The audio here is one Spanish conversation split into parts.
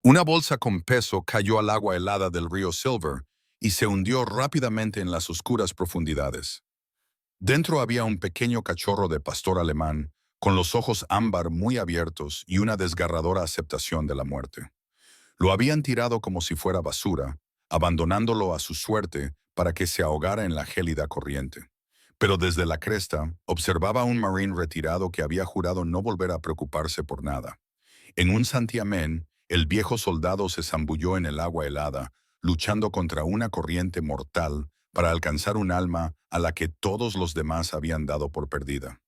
Una bolsa con peso cayó al agua helada del río Silver y se hundió rápidamente en las oscuras profundidades. Dentro había un pequeño cachorro de pastor alemán, con los ojos ámbar muy abiertos y una desgarradora aceptación de la muerte. Lo habían tirado como si fuera basura, abandonándolo a su suerte para que se ahogara en la gélida corriente. Pero desde la cresta observaba a un marine retirado que había jurado no volver a preocuparse por nada. En un santiamén, el viejo soldado se zambulló en el agua helada, luchando contra una corriente mortal para alcanzar un alma a la que todos los demás habían dado por perdida.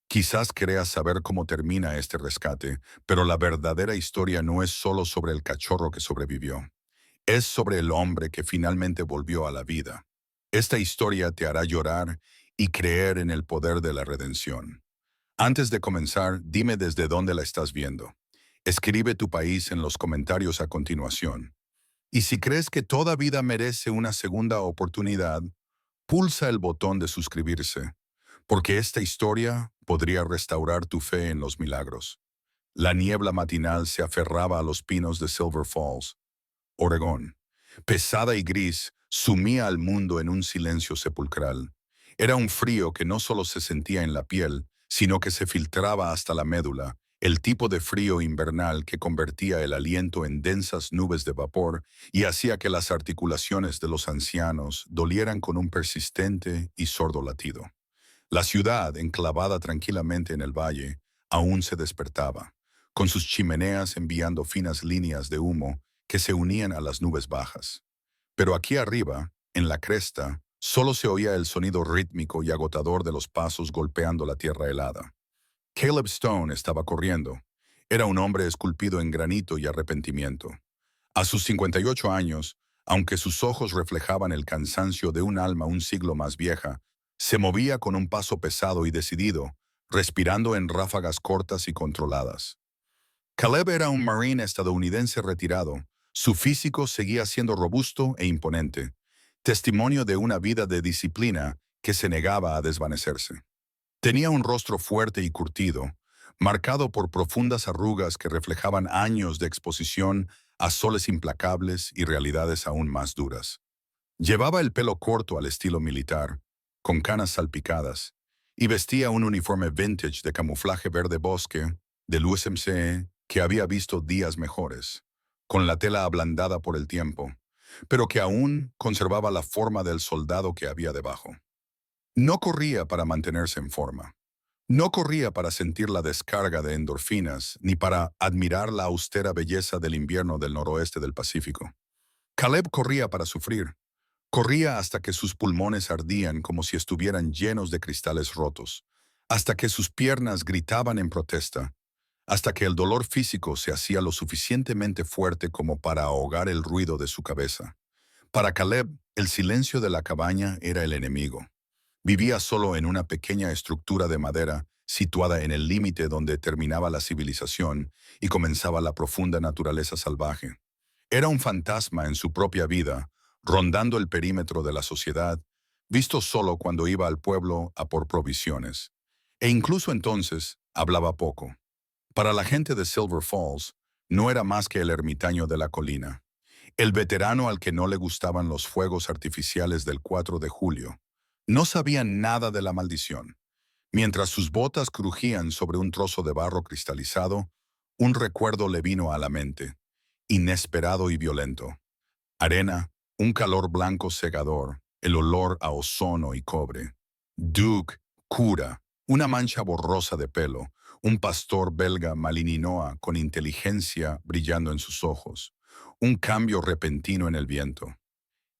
Quizás creas saber cómo termina este rescate, pero la verdadera historia no es solo sobre el cachorro que sobrevivió. Es sobre el hombre que finalmente volvió a la vida. Esta historia te hará llorar y creer en el poder de la redención. Antes de comenzar, dime desde dónde la estás viendo. Escribe tu país en los comentarios a continuación. Y si crees que toda vida merece una segunda oportunidad, pulsa el botón de suscribirse, porque esta historia podría restaurar tu fe en los milagros. La niebla matinal se aferraba a los pinos de Silver Falls, Oregón. Pesada y gris, sumía al mundo en un silencio sepulcral. Era un frío que no solo se sentía en la piel, sino que se filtraba hasta la médula, el tipo de frío invernal que convertía el aliento en densas nubes de vapor y hacía que las articulaciones de los ancianos dolieran con un persistente y sordo latido. La ciudad, enclavada tranquilamente en el valle, aún se despertaba, con sus chimeneas enviando finas líneas de humo que se unían a las nubes bajas. Pero aquí arriba, en la cresta, solo se oía el sonido rítmico y agotador de los pasos golpeando la tierra helada. Caleb Stone estaba corriendo. Era un hombre esculpido en granito y arrepentimiento. A sus 58 años, aunque sus ojos reflejaban el cansancio de un alma un siglo más vieja, se movía con un paso pesado y decidido, respirando en ráfagas cortas y controladas. Caleb era un marine estadounidense retirado. Su físico seguía siendo robusto e imponente, testimonio de una vida de disciplina que se negaba a desvanecerse. Tenía un rostro fuerte y curtido, marcado por profundas arrugas que reflejaban años de exposición a soles implacables y realidades aún más duras. Llevaba el pelo corto al estilo militar, con canas salpicadas, y vestía un uniforme vintage de camuflaje verde bosque del USMCE que había visto días mejores, con la tela ablandada por el tiempo, pero que aún conservaba la forma del soldado que había debajo. No corría para mantenerse en forma. No corría para sentir la descarga de endorfinas, ni para admirar la austera belleza del invierno del noroeste del Pacífico. Caleb corría para sufrir. Corría hasta que sus pulmones ardían como si estuvieran llenos de cristales rotos, hasta que sus piernas gritaban en protesta, hasta que el dolor físico se hacía lo suficientemente fuerte como para ahogar el ruido de su cabeza. Para Caleb, el silencio de la cabaña era el enemigo. Vivía solo en una pequeña estructura de madera situada en el límite donde terminaba la civilización y comenzaba la profunda naturaleza salvaje. Era un fantasma en su propia vida, rondando el perímetro de la sociedad, visto solo cuando iba al pueblo a por provisiones. E incluso entonces hablaba poco. Para la gente de Silver Falls, no era más que el ermitaño de la colina, el veterano al que no le gustaban los fuegos artificiales del 4 de julio. No sabía nada de la maldición. Mientras sus botas crujían sobre un trozo de barro cristalizado, un recuerdo le vino a la mente, inesperado y violento. Arena, un calor blanco cegador, el olor a ozono y cobre. Duke, cura, una mancha borrosa de pelo, un pastor belga malininoa con inteligencia brillando en sus ojos, un cambio repentino en el viento.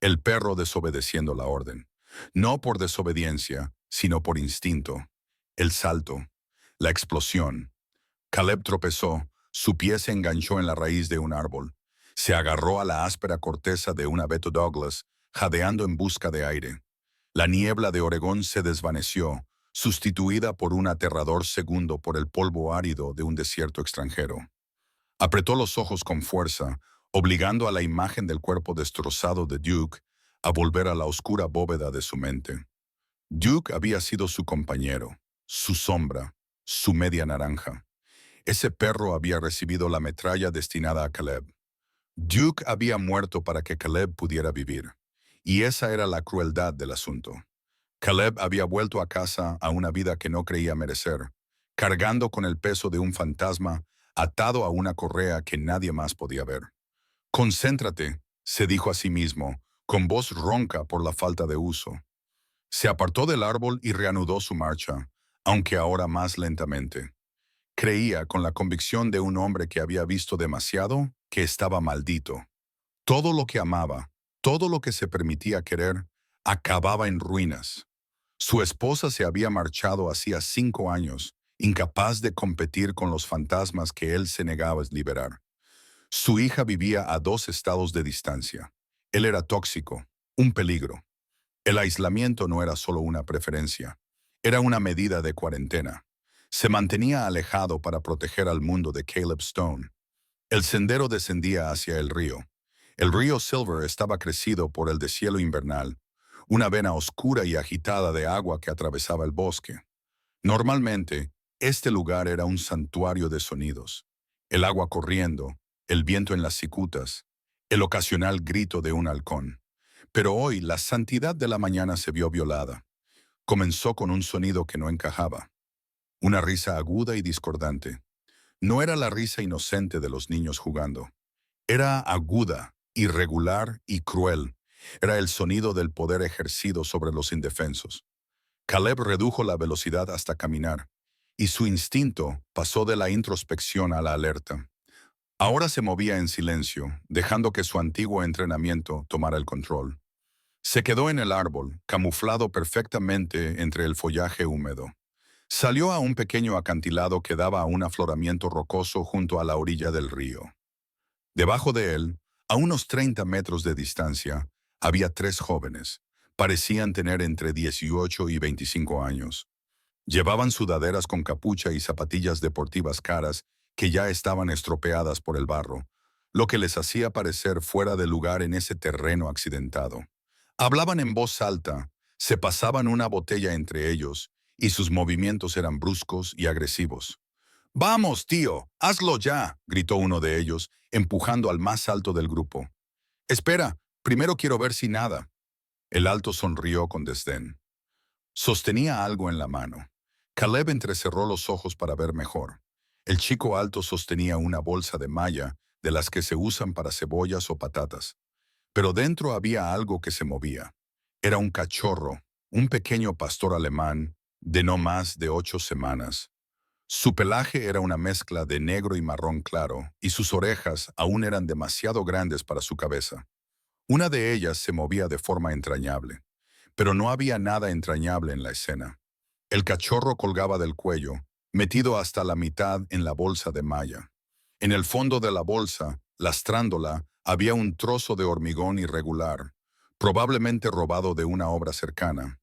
El perro desobedeciendo la orden. No por desobediencia, sino por instinto. El salto. La explosión. Caleb tropezó, su pie se enganchó en la raíz de un árbol. Se agarró a la áspera corteza de un abeto Douglas, jadeando en busca de aire. La niebla de Oregón se desvaneció, sustituida por un aterrador segundo por el polvo árido de un desierto extranjero. Apretó los ojos con fuerza, obligando a la imagen del cuerpo destrozado de Duke a volver a la oscura bóveda de su mente. Duke había sido su compañero, su sombra, su media naranja. Ese perro había recibido la metralla destinada a Caleb. Duke había muerto para que Caleb pudiera vivir, y esa era la crueldad del asunto. Caleb había vuelto a casa a una vida que no creía merecer, cargando con el peso de un fantasma atado a una correa que nadie más podía ver. Concéntrate, se dijo a sí mismo, con voz ronca por la falta de uso. Se apartó del árbol y reanudó su marcha, aunque ahora más lentamente. Creía con la convicción de un hombre que había visto demasiado, que estaba maldito. Todo lo que amaba, todo lo que se permitía querer, acababa en ruinas. Su esposa se había marchado hacía 5 años, incapaz de competir con los fantasmas que él se negaba a liberar. Su hija vivía a 2 estados de distancia. Él era tóxico, un peligro. El aislamiento no era solo una preferencia, era una medida de cuarentena. Se mantenía alejado para proteger al mundo de Caleb Stone. El sendero descendía hacia el río. El río Silver estaba crecido por el deshielo invernal, una vena oscura y agitada de agua que atravesaba el bosque. Normalmente, este lugar era un santuario de sonidos. El agua corriendo, el viento en las cicutas, el ocasional grito de un halcón. Pero hoy la santidad de la mañana se vio violada. Comenzó con un sonido que no encajaba. Una risa aguda y discordante. No era la risa inocente de los niños jugando. Era aguda, irregular y cruel. Era el sonido del poder ejercido sobre los indefensos. Caleb redujo la velocidad hasta caminar, y su instinto pasó de la introspección a la alerta. Ahora se movía en silencio, dejando que su antiguo entrenamiento tomara el control. Se quedó en el árbol, camuflado perfectamente entre el follaje húmedo. Salió a un pequeño acantilado que daba a un afloramiento rocoso junto a la orilla del río. Debajo de él, a unos 30 metros de distancia, había 3 jóvenes. Parecían tener entre 18 y 25 años. Llevaban sudaderas con capucha y zapatillas deportivas caras que ya estaban estropeadas por el barro, lo que les hacía parecer fuera de lugar en ese terreno accidentado. Hablaban en voz alta, se pasaban una botella entre ellos, y sus movimientos eran bruscos y agresivos. «¡Vamos, tío! ¡Hazlo ya!», gritó uno de ellos, empujando al más alto del grupo. «Espera, primero quiero ver si nada». El alto sonrió con desdén. Sostenía algo en la mano. Caleb entrecerró los ojos para ver mejor. El chico alto sostenía una bolsa de malla de las que se usan para cebollas o patatas. Pero dentro había algo que se movía. Era un cachorro, un pequeño pastor alemán de no más de 8 semanas. Su pelaje era una mezcla de negro y marrón claro, y sus orejas aún eran demasiado grandes para su cabeza. Una de ellas se movía de forma entrañable, pero no había nada entrañable en la escena. El cachorro colgaba del cuello, metido hasta la mitad en la bolsa de malla. En el fondo de la bolsa, lastrándola, había un trozo de hormigón irregular, probablemente robado de una obra cercana.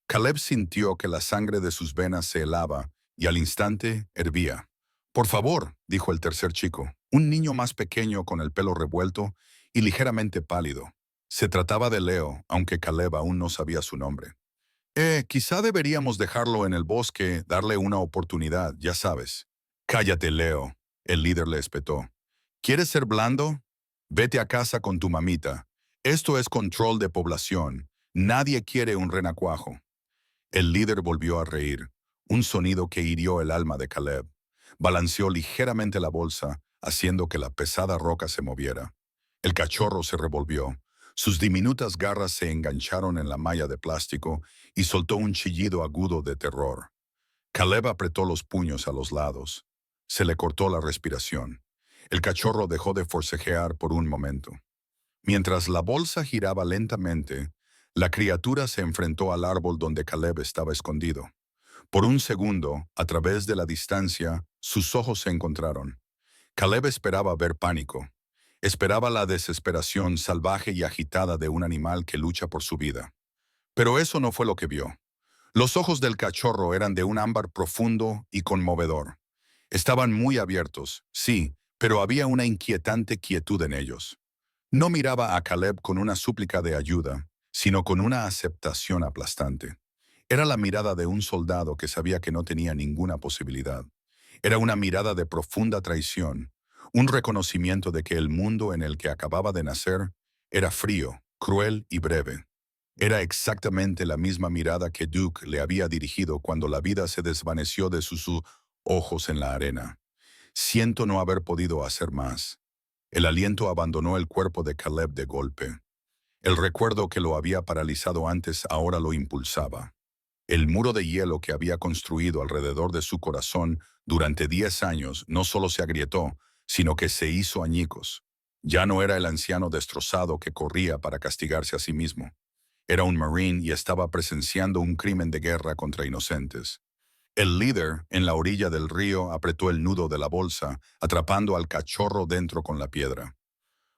Caleb sintió que la sangre de sus venas se helaba y al instante hervía. «Por favor», dijo el tercer chico, un niño más pequeño con el pelo revuelto y ligeramente pálido. Se trataba de Leo, aunque Caleb aún no sabía su nombre. Quizá deberíamos dejarlo en el bosque, darle una oportunidad, ya sabes». «Cállate, Leo», el líder le espetó. «¿Quieres ser blando? Vete a casa con tu mamita. Esto es control de población. Nadie quiere un renacuajo». El líder volvió a reír, un sonido que hirió el alma de Caleb. Balanceó ligeramente la bolsa, haciendo que la pesada roca se moviera. El cachorro se revolvió. Sus diminutas garras se engancharon en la malla de plástico y soltó un chillido agudo de terror. Caleb apretó los puños a los lados. Se le cortó la respiración. El cachorro dejó de forcejear por un momento. Mientras la bolsa giraba lentamente, la criatura se enfrentó al árbol donde Caleb estaba escondido. Por un segundo, a través de la distancia, sus ojos se encontraron. Caleb esperaba ver pánico. Esperaba la desesperación salvaje y agitada de un animal que lucha por su vida. Pero eso no fue lo que vio. Los ojos del cachorro eran de un ámbar profundo y conmovedor. Estaban muy abiertos, sí, pero había una inquietante quietud en ellos. No miraba a Caleb con una súplica de ayuda, sino con una aceptación aplastante. Era la mirada de un soldado que sabía que no tenía ninguna posibilidad. Era una mirada de profunda traición, Un reconocimiento de que el mundo en el que acababa de nacer era frío, cruel y breve. Era exactamente la misma mirada que Duke le había dirigido cuando la vida se desvaneció de sus ojos en la arena. Siento no haber podido hacer más. El aliento abandonó el cuerpo de Caleb de golpe. El recuerdo que lo había paralizado antes ahora lo impulsaba. El muro de hielo que había construido alrededor de su corazón durante 10 años no solo se agrietó, sino que se hizo añicos. Ya no era el anciano destrozado que corría para castigarse a sí mismo. Era un marine y estaba presenciando un crimen de guerra contra inocentes. El líder, en la orilla del río, apretó el nudo de la bolsa, atrapando al cachorro dentro con la piedra.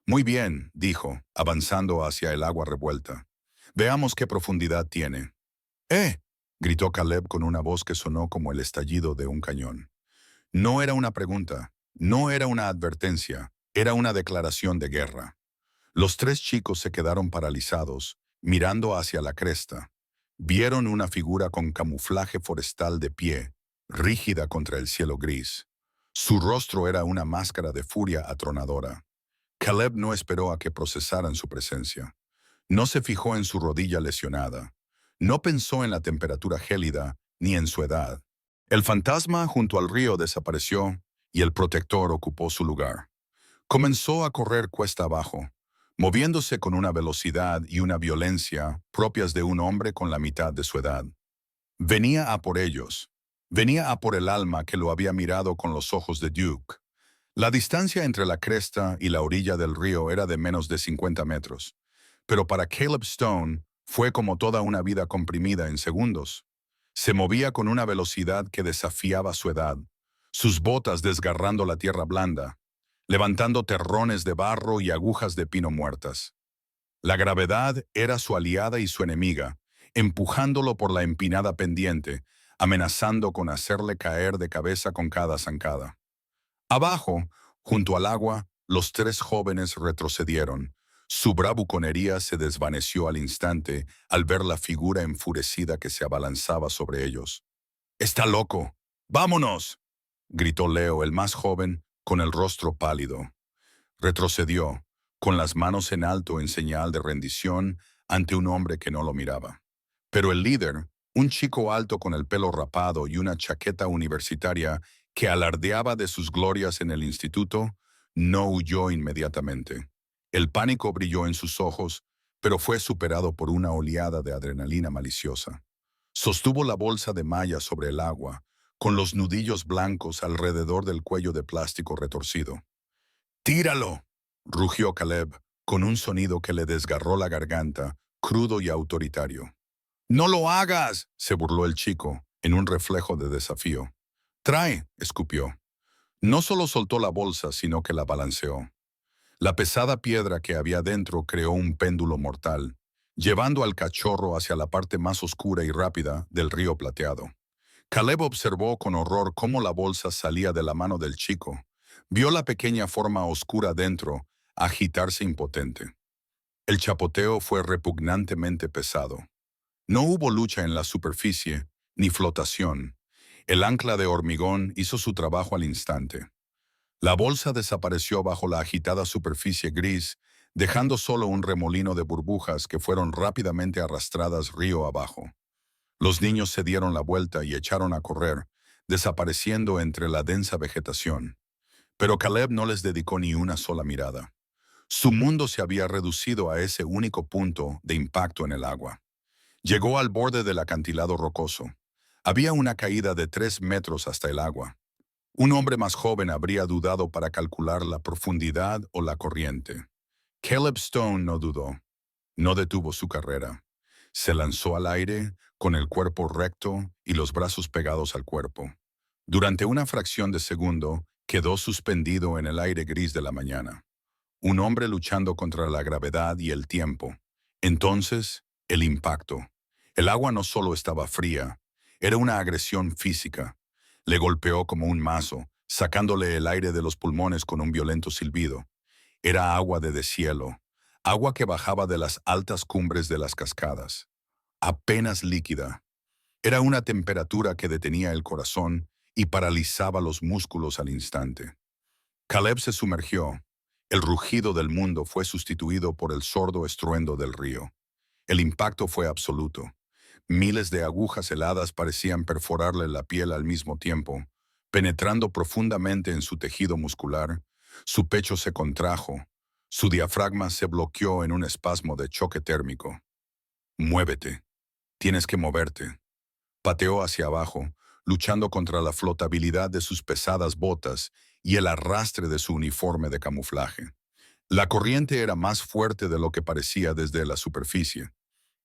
Muy bien, dijo, avanzando hacia el agua revuelta. Veamos qué profundidad tiene. ¡Eh! Gritó Caleb con una voz que sonó como el estallido de un cañón. No era una pregunta, no era una advertencia, era una declaración de guerra. Los tres chicos se quedaron paralizados, mirando hacia la cresta. Vieron una figura con camuflaje forestal de pie, rígida contra el cielo gris. Su rostro era una máscara de furia atronadora. Caleb no esperó a que procesaran su presencia. No se fijó en su rodilla lesionada. No pensó en la temperatura gélida ni en su edad. El fantasma junto al río desapareció y el protector ocupó su lugar. Comenzó a correr cuesta abajo, moviéndose con una velocidad y una violencia propias de un hombre con la mitad de su edad. Venía a por ellos. Venía a por el alma que lo había mirado con los ojos de Duke. La distancia entre la cresta y la orilla del río era de menos de 50 metros, pero para Caleb Stone fue como toda una vida comprimida en segundos. Se movía con una velocidad que desafiaba su edad, sus botas desgarrando la tierra blanda, levantando terrones de barro y agujas de pino muertas. La gravedad era su aliada y su enemiga, empujándolo por la empinada pendiente, amenazando con hacerle caer de cabeza con cada zancada. Abajo, junto al agua, los tres jóvenes retrocedieron. Su bravuconería se desvaneció al instante al ver la figura enfurecida que se abalanzaba sobre ellos. «¡Está loco! ¡Vámonos!», gritó Leo, el más joven, con el rostro pálido. Retrocedió, con las manos en alto en señal de rendición ante un hombre que no lo miraba. Pero el líder, un chico alto con el pelo rapado y una chaqueta universitaria que alardeaba de sus glorias en el instituto, no huyó inmediatamente. El pánico brilló en sus ojos, pero fue superado por una oleada de adrenalina maliciosa. Sostuvo la bolsa de malla sobre el agua, con los nudillos blancos alrededor del cuello de plástico retorcido. «¡Tíralo!», rugió Caleb, con un sonido que le desgarró la garganta, crudo y autoritario. «¡No lo hagas!», se burló el chico, en un reflejo de desafío. «Trae», escupió. No solo soltó la bolsa, sino que la balanceó. La pesada piedra que había dentro creó un péndulo mortal, llevando al cachorro hacia la parte más oscura y rápida del río plateado. Caleb observó con horror cómo la bolsa salía de la mano del chico. Vio la pequeña forma oscura dentro, agitarse impotente. El chapoteo fue repugnantemente pesado. No hubo lucha en la superficie, ni flotación. El ancla de hormigón hizo su trabajo al instante. La bolsa desapareció bajo la agitada superficie gris, dejando solo un remolino de burbujas que fueron rápidamente arrastradas río abajo. Los niños se dieron la vuelta y echaron a correr, desapareciendo entre la densa vegetación. Pero Caleb no les dedicó ni una sola mirada. Su mundo se había reducido a ese único punto de impacto en el agua. Llegó al borde del acantilado rocoso. Había una caída de 3 metros hasta el agua. Un hombre más joven habría dudado para calcular la profundidad o la corriente. Caleb Stone no dudó. No detuvo su carrera. Se lanzó al aire, con el cuerpo recto y los brazos pegados al cuerpo. Durante una fracción de segundo, quedó suspendido en el aire gris de la mañana. Un hombre luchando contra la gravedad y el tiempo. Entonces, el impacto. El agua no solo estaba fría, era una agresión física. Le golpeó como un mazo, sacándole el aire de los pulmones con un violento silbido. Era agua de deshielo, agua que bajaba de las altas cumbres de las cascadas. Apenas líquida. Era una temperatura que detenía el corazón y paralizaba los músculos al instante. Caleb se sumergió. El rugido del mundo fue sustituido por el sordo estruendo del río. El impacto fue absoluto. Miles de agujas heladas parecían perforarle la piel al mismo tiempo, penetrando profundamente en su tejido muscular. Su pecho se contrajo. Su diafragma se bloqueó en un espasmo de choque térmico. Muévete. Tienes que moverte. Pateó hacia abajo, luchando contra la flotabilidad de sus pesadas botas y el arrastre de su uniforme de camuflaje. La corriente era más fuerte de lo que parecía desde la superficie.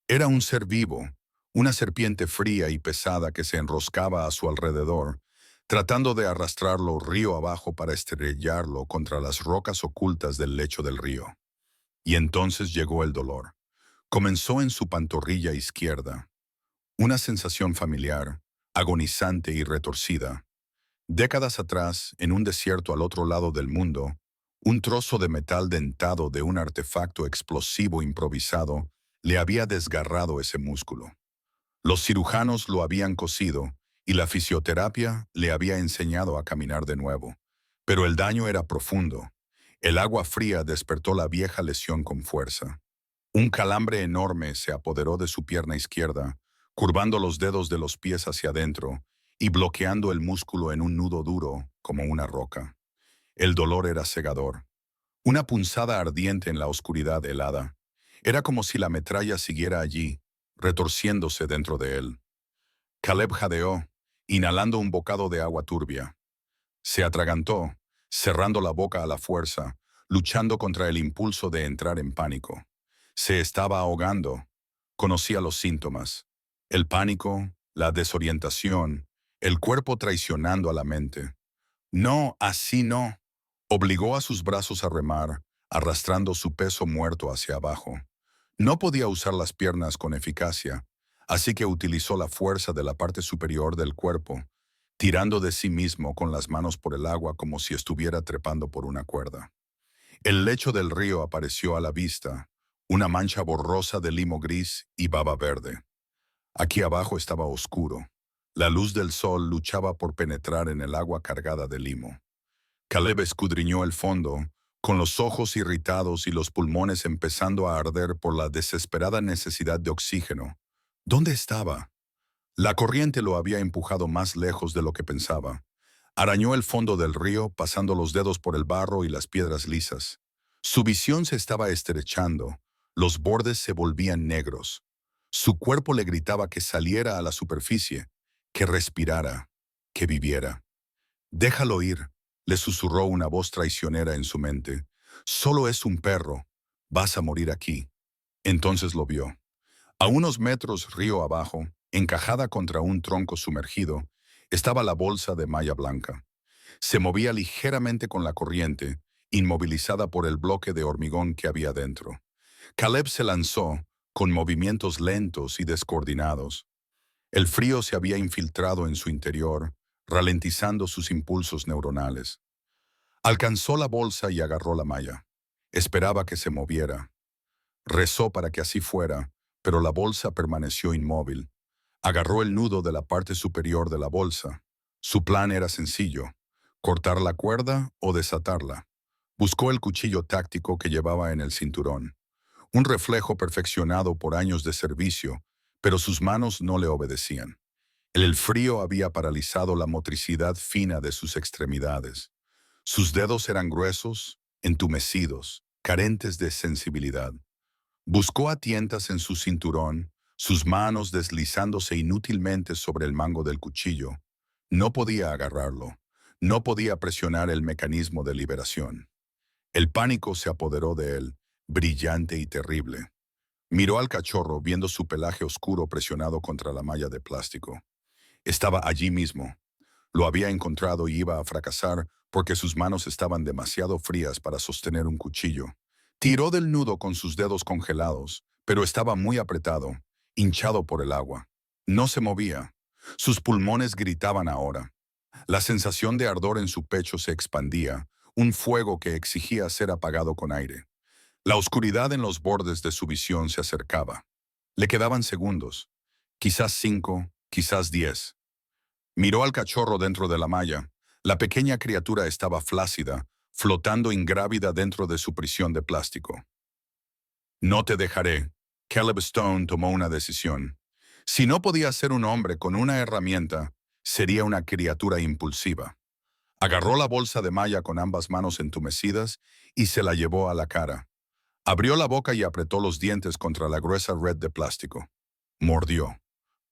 Era un ser vivo, una serpiente fría y pesada que se enroscaba a su alrededor, tratando de arrastrarlo río abajo para estrellarlo contra las rocas ocultas del lecho del río. Y entonces llegó el dolor. Comenzó en su pantorrilla izquierda, una sensación familiar, agonizante y retorcida. Décadas atrás, en un desierto al otro lado del mundo, un trozo de metal dentado de un artefacto explosivo improvisado le había desgarrado ese músculo. Los cirujanos lo habían cosido y la fisioterapia le había enseñado a caminar de nuevo. Pero el daño era profundo. El agua fría despertó la vieja lesión con fuerza. Un calambre enorme se apoderó de su pierna izquierda, curvando los dedos de los pies hacia adentro y bloqueando el músculo en un nudo duro como una roca. El dolor era cegador. Una punzada ardiente en la oscuridad helada. Era como si la metralla siguiera allí, retorciéndose dentro de él. Caleb jadeó, inhalando un bocado de agua turbia. Se atragantó, cerrando la boca a la fuerza, luchando contra el impulso de entrar en pánico. Se estaba ahogando. Conocía los síntomas. El pánico, la desorientación, el cuerpo traicionando a la mente. No, así no. Obligó a sus brazos a remar, arrastrando su peso muerto hacia abajo. No podía usar las piernas con eficacia, así que utilizó la fuerza de la parte superior del cuerpo, tirando de sí mismo con las manos por el agua como si estuviera trepando por una cuerda. El lecho del río apareció a la vista, una mancha borrosa de limo gris y baba verde. Aquí abajo estaba oscuro. La luz del sol luchaba por penetrar en el agua cargada de limo. Caleb escudriñó el fondo, con los ojos irritados y los pulmones empezando a arder por la desesperada necesidad de oxígeno. ¿Dónde estaba? La corriente lo había empujado más lejos de lo que pensaba. Arañó el fondo del río, pasando los dedos por el barro y las piedras lisas. Su visión se estaba estrechando, los bordes se volvían negros. Su cuerpo le gritaba que saliera a la superficie, que respirara, que viviera. «Déjalo ir», le susurró una voz traicionera en su mente. «Solo es un perro. Vas a morir aquí». Entonces lo vio. A unos metros río abajo, encajada contra un tronco sumergido, estaba la bolsa de malla blanca. Se movía ligeramente con la corriente, inmovilizada por el bloque de hormigón que había dentro. Caleb se lanzó, con movimientos lentos y descoordinados. El frío se había infiltrado en su interior, ralentizando sus impulsos neuronales. Alcanzó la bolsa y agarró la malla. Esperaba que se moviera. Rezó para que así fuera, pero la bolsa permaneció inmóvil. Agarró el nudo de la parte superior de la bolsa. Su plan era sencillo: cortar la cuerda o desatarla. Buscó el cuchillo táctico que llevaba en el cinturón. Un reflejo perfeccionado por años de servicio, pero sus manos no le obedecían. El frío había paralizado la motricidad fina de sus extremidades. Sus dedos eran gruesos, entumecidos, carentes de sensibilidad. Buscó a tientas en su cinturón, sus manos deslizándose inútilmente sobre el mango del cuchillo. No podía agarrarlo. No podía presionar el mecanismo de liberación. El pánico se apoderó de él, brillante y terrible. Miró al cachorro viendo su pelaje oscuro presionado contra la malla de plástico. Estaba allí mismo. Lo había encontrado y iba a fracasar porque sus manos estaban demasiado frías para sostener un cuchillo. Tiró del nudo con sus dedos congelados, pero estaba muy apretado, hinchado por el agua. No se movía. Sus pulmones gritaban ahora. La sensación de ardor en su pecho se expandía, un fuego que exigía ser apagado con aire. La oscuridad en los bordes de su visión se acercaba. Le quedaban segundos, quizás 5, quizás 10. Miró al cachorro dentro de la malla. La pequeña criatura estaba flácida, flotando ingrávida dentro de su prisión de plástico. No te dejaré. Caleb Stone tomó una decisión. Si no podía ser un hombre con una herramienta, sería una criatura impulsiva. Agarró la bolsa de malla con ambas manos entumecidas y se la llevó a la cara. Abrió la boca y apretó los dientes contra la gruesa red de plástico. Mordió.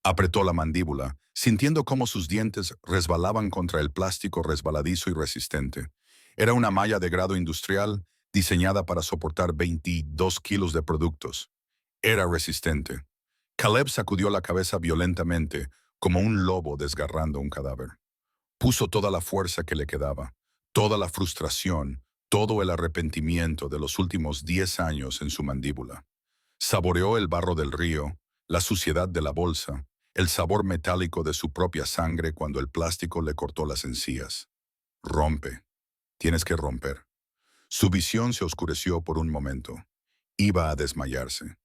Apretó la mandíbula, sintiendo cómo sus dientes resbalaban contra el plástico resbaladizo y resistente. Era una malla de grado industrial diseñada para soportar 22 kilos de productos. Era resistente. Caleb sacudió la cabeza violentamente, como un lobo desgarrando un cadáver. Puso toda la fuerza que le quedaba, toda la frustración, todo el arrepentimiento de los últimos 10 años en su mandíbula. Saboreó el barro del río, la suciedad de la bolsa, el sabor metálico de su propia sangre cuando el plástico le cortó las encías. Rompe. Tienes que romper. Su visión se oscureció por un momento. Iba a desmayarse.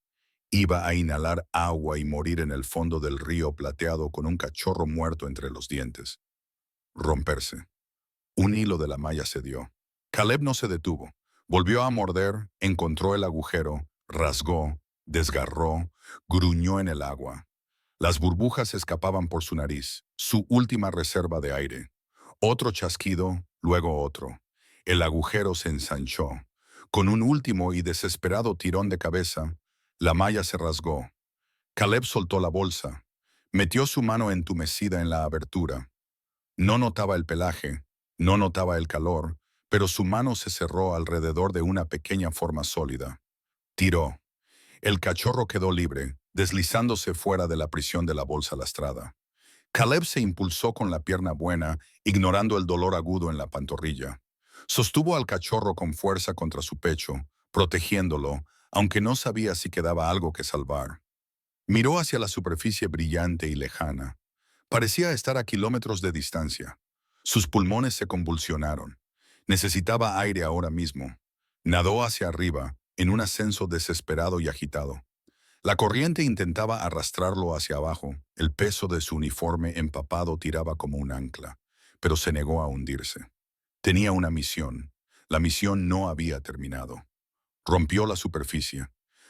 Iba a inhalar agua y morir en el fondo del río plateado con un cachorro muerto entre los dientes. Romperse. Un hilo de la malla cedió. Caleb no se detuvo. Volvió a morder, encontró el agujero, rasgó, desgarró, gruñó en el agua. Las burbujas escapaban por su nariz, su última reserva de aire. Otro chasquido, luego otro. El agujero se ensanchó. Con un último y desesperado tirón de cabeza, la malla se rasgó. Caleb soltó la bolsa. Metió su mano entumecida en la abertura. No notaba el pelaje, no notaba el calor, pero su mano se cerró alrededor de una pequeña forma sólida. Tiró. El cachorro quedó libre, deslizándose fuera de la prisión de la bolsa lastrada. Caleb se impulsó con la pierna buena, ignorando el dolor agudo en la pantorrilla. Sostuvo al cachorro con fuerza contra su pecho, protegiéndolo, aunque no sabía si quedaba algo que salvar. Miró hacia la superficie brillante y lejana. Parecía estar a kilómetros de distancia. Sus pulmones se convulsionaron. Necesitaba aire ahora mismo. Nadó hacia arriba, en un ascenso desesperado y agitado. La corriente intentaba arrastrarlo hacia abajo. El peso de su uniforme empapado tiraba como un ancla, pero se negó a hundirse. Tenía una misión. La misión no había terminado. Rompió la superficie.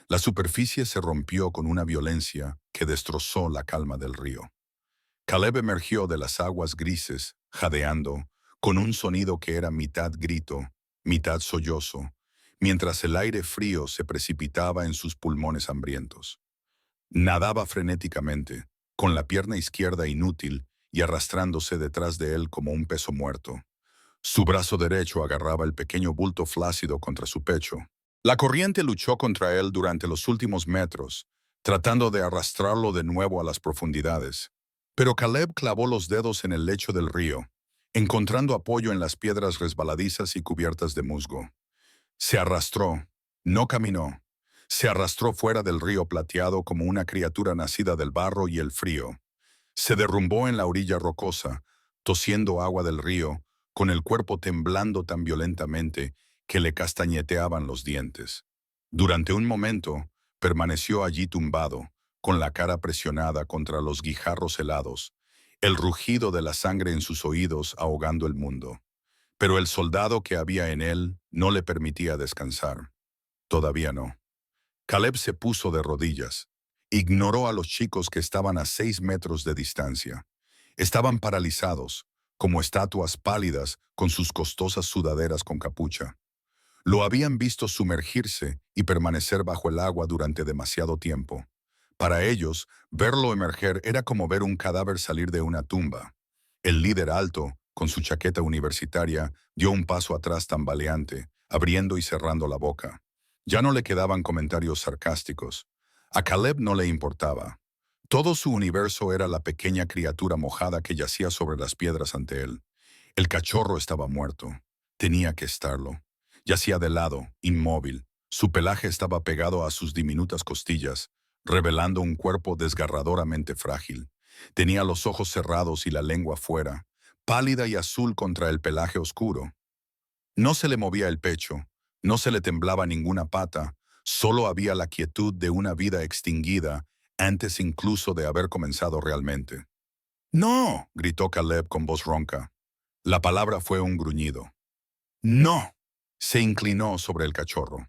La superficie se rompió con una violencia que destrozó la calma del río. Caleb emergió de las aguas grises, jadeando, con un sonido que era mitad grito, mitad sollozo, mientras el aire frío se precipitaba en sus pulmones hambrientos. Nadaba frenéticamente, con la pierna izquierda inútil y arrastrándose detrás de él como un peso muerto. Su brazo derecho agarraba el pequeño bulto flácido contra su pecho. La corriente luchó contra él durante los últimos metros, tratando de arrastrarlo de nuevo a las profundidades. Pero Caleb clavó los dedos en el lecho del río, encontrando apoyo en las piedras resbaladizas y cubiertas de musgo. Se arrastró, no caminó. Se arrastró fuera del río plateado como una criatura nacida del barro y el frío. Se derrumbó en la orilla rocosa, tosiendo agua del río, con el cuerpo temblando tan violentamente que le castañeteaban los dientes. Durante un momento, permaneció allí tumbado, con la cara presionada contra los guijarros helados, el rugido de la sangre en sus oídos ahogando el mundo. Pero el soldado que había en él no le permitía descansar. Todavía no. Caleb se puso de rodillas. Ignoró a los chicos que estaban a 6 metros de distancia. Estaban paralizados, como estatuas pálidas con sus costosas sudaderas con capucha. Lo habían visto sumergirse y permanecer bajo el agua durante demasiado tiempo. Para ellos, verlo emerger era como ver un cadáver salir de una tumba. El líder alto, con su chaqueta universitaria, dio un paso atrás tambaleante, abriendo y cerrando la boca. Ya no le quedaban comentarios sarcásticos. A Caleb no le importaba. Todo su universo era la pequeña criatura mojada que yacía sobre las piedras ante él. El cachorro estaba muerto. Tenía que estarlo. Yacía de lado, inmóvil. Su pelaje estaba pegado a sus diminutas costillas, revelando un cuerpo desgarradoramente frágil. Tenía los ojos cerrados y la lengua fuera, pálida y azul contra el pelaje oscuro. No se le movía el pecho, no se le temblaba ninguna pata, solo había la quietud de una vida extinguida antes incluso de haber comenzado realmente. ¡No! Gritó Caleb con voz ronca. La palabra fue un gruñido. ¡No! Se inclinó sobre el cachorro.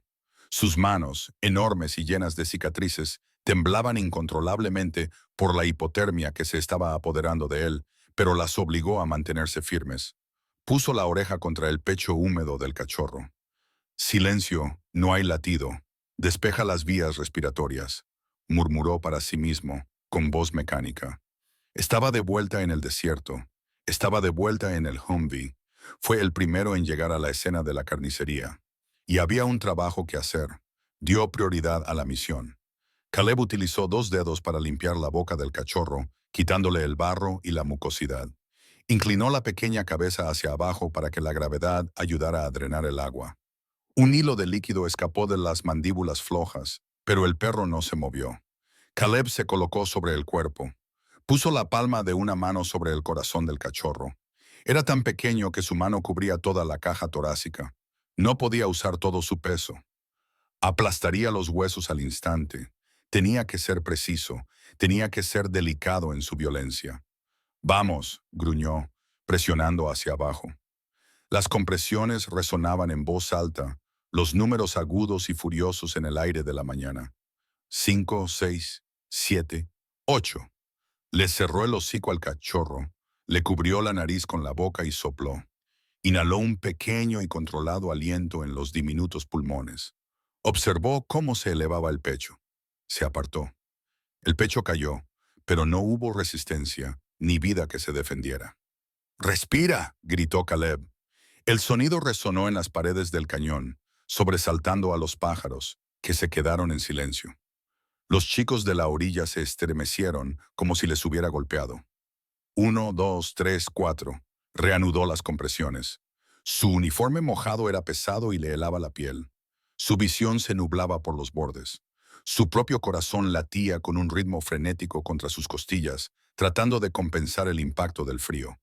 Sus manos, enormes y llenas de cicatrices, temblaban incontrolablemente por la hipotermia que se estaba apoderando de él, pero las obligó a mantenerse firmes. Puso la oreja contra el pecho húmedo del cachorro. Silencio, no hay latido. Despeja las vías respiratorias, murmuró para sí mismo, con voz mecánica. Estaba de vuelta en el desierto. Estaba de vuelta en el Humvee. Fue el primero en llegar a la escena de la carnicería. Y había un trabajo que hacer. Dio prioridad a la misión. Caleb utilizó 2 dedos para limpiar la boca del cachorro, quitándole el barro y la mucosidad. Inclinó la pequeña cabeza hacia abajo para que la gravedad ayudara a drenar el agua. Un hilo de líquido escapó de las mandíbulas flojas, pero el perro no se movió. Caleb se colocó sobre el cuerpo. Puso la palma de una mano sobre el corazón del cachorro. Era tan pequeño que su mano cubría toda la caja torácica. No podía usar todo su peso. Aplastaría los huesos al instante. Tenía que ser preciso, tenía que ser delicado en su violencia. Vamos, gruñó, presionando hacia abajo. Las compresiones resonaban en voz alta, los números agudos y furiosos en el aire de la mañana. 5, 6, 7, 8. Le cerró el hocico al cachorro, le cubrió la nariz con la boca y sopló. Inhaló un pequeño y controlado aliento en los diminutos pulmones. Observó cómo se elevaba el pecho. Se apartó. El pecho cayó, pero no hubo resistencia ni vida que se defendiera. ¡Respira!, gritó Caleb. El sonido resonó en las paredes del cañón, sobresaltando a los pájaros, que se quedaron en silencio. Los chicos de la orilla se estremecieron como si les hubiera golpeado. 1, 2, 3, 4. Reanudó las compresiones. Su uniforme mojado era pesado y le helaba la piel. Su visión se nublaba por los bordes. Su propio corazón latía con un ritmo frenético contra sus costillas, tratando de compensar el impacto del frío.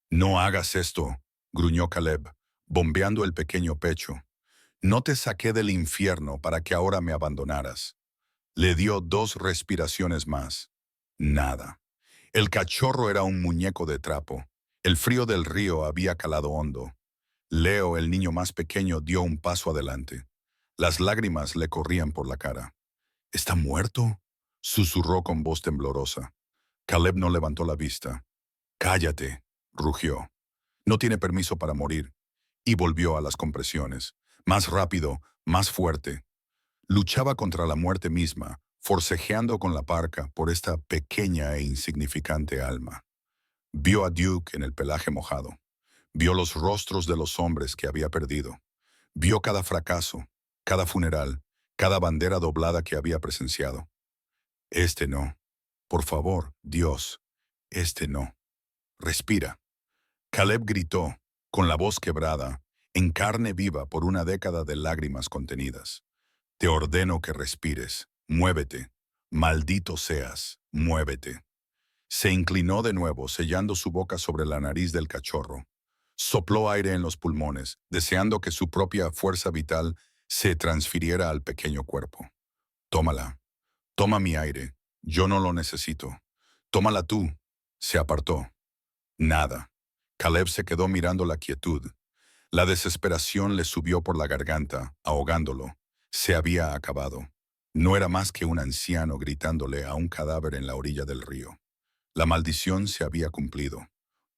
«No hagas esto», gruñó Caleb, bombeando el pequeño pecho. «No te saqué del infierno para que ahora me abandonaras». Le dio 2 respiraciones más. Nada. El cachorro era un muñeco de trapo. El frío del río había calado hondo. Leo, el niño más pequeño, dio un paso adelante. Las lágrimas le corrían por la cara. «¿Está muerto?», susurró con voz temblorosa. Caleb no levantó la vista. «Cállate», rugió. «No tiene permiso para morir». Y volvió a las compresiones. Más rápido, más fuerte. Luchaba contra la muerte misma, forcejeando con la parca por esta pequeña e insignificante alma. Vio a Duke en el pelaje mojado. Vio los rostros de los hombres que había perdido. Vio cada fracaso, cada funeral, cada bandera doblada que había presenciado. Este no. Por favor, Dios, este no. Respira. Caleb gritó, con la voz quebrada, en carne viva por una década de lágrimas contenidas. Te ordeno que respires. Muévete. Maldito seas. Muévete. Se inclinó de nuevo, sellando su boca sobre la nariz del cachorro. Sopló aire en los pulmones, deseando que su propia fuerza vital se transfiriera al pequeño cuerpo. Tómala. Toma mi aire. Yo no lo necesito. Tómala tú. Se apartó. Nada. Caleb se quedó mirando la quietud. La desesperación le subió por la garganta, ahogándolo. Se había acabado. No era más que un anciano gritándole a un cadáver en la orilla del río. La maldición se había cumplido.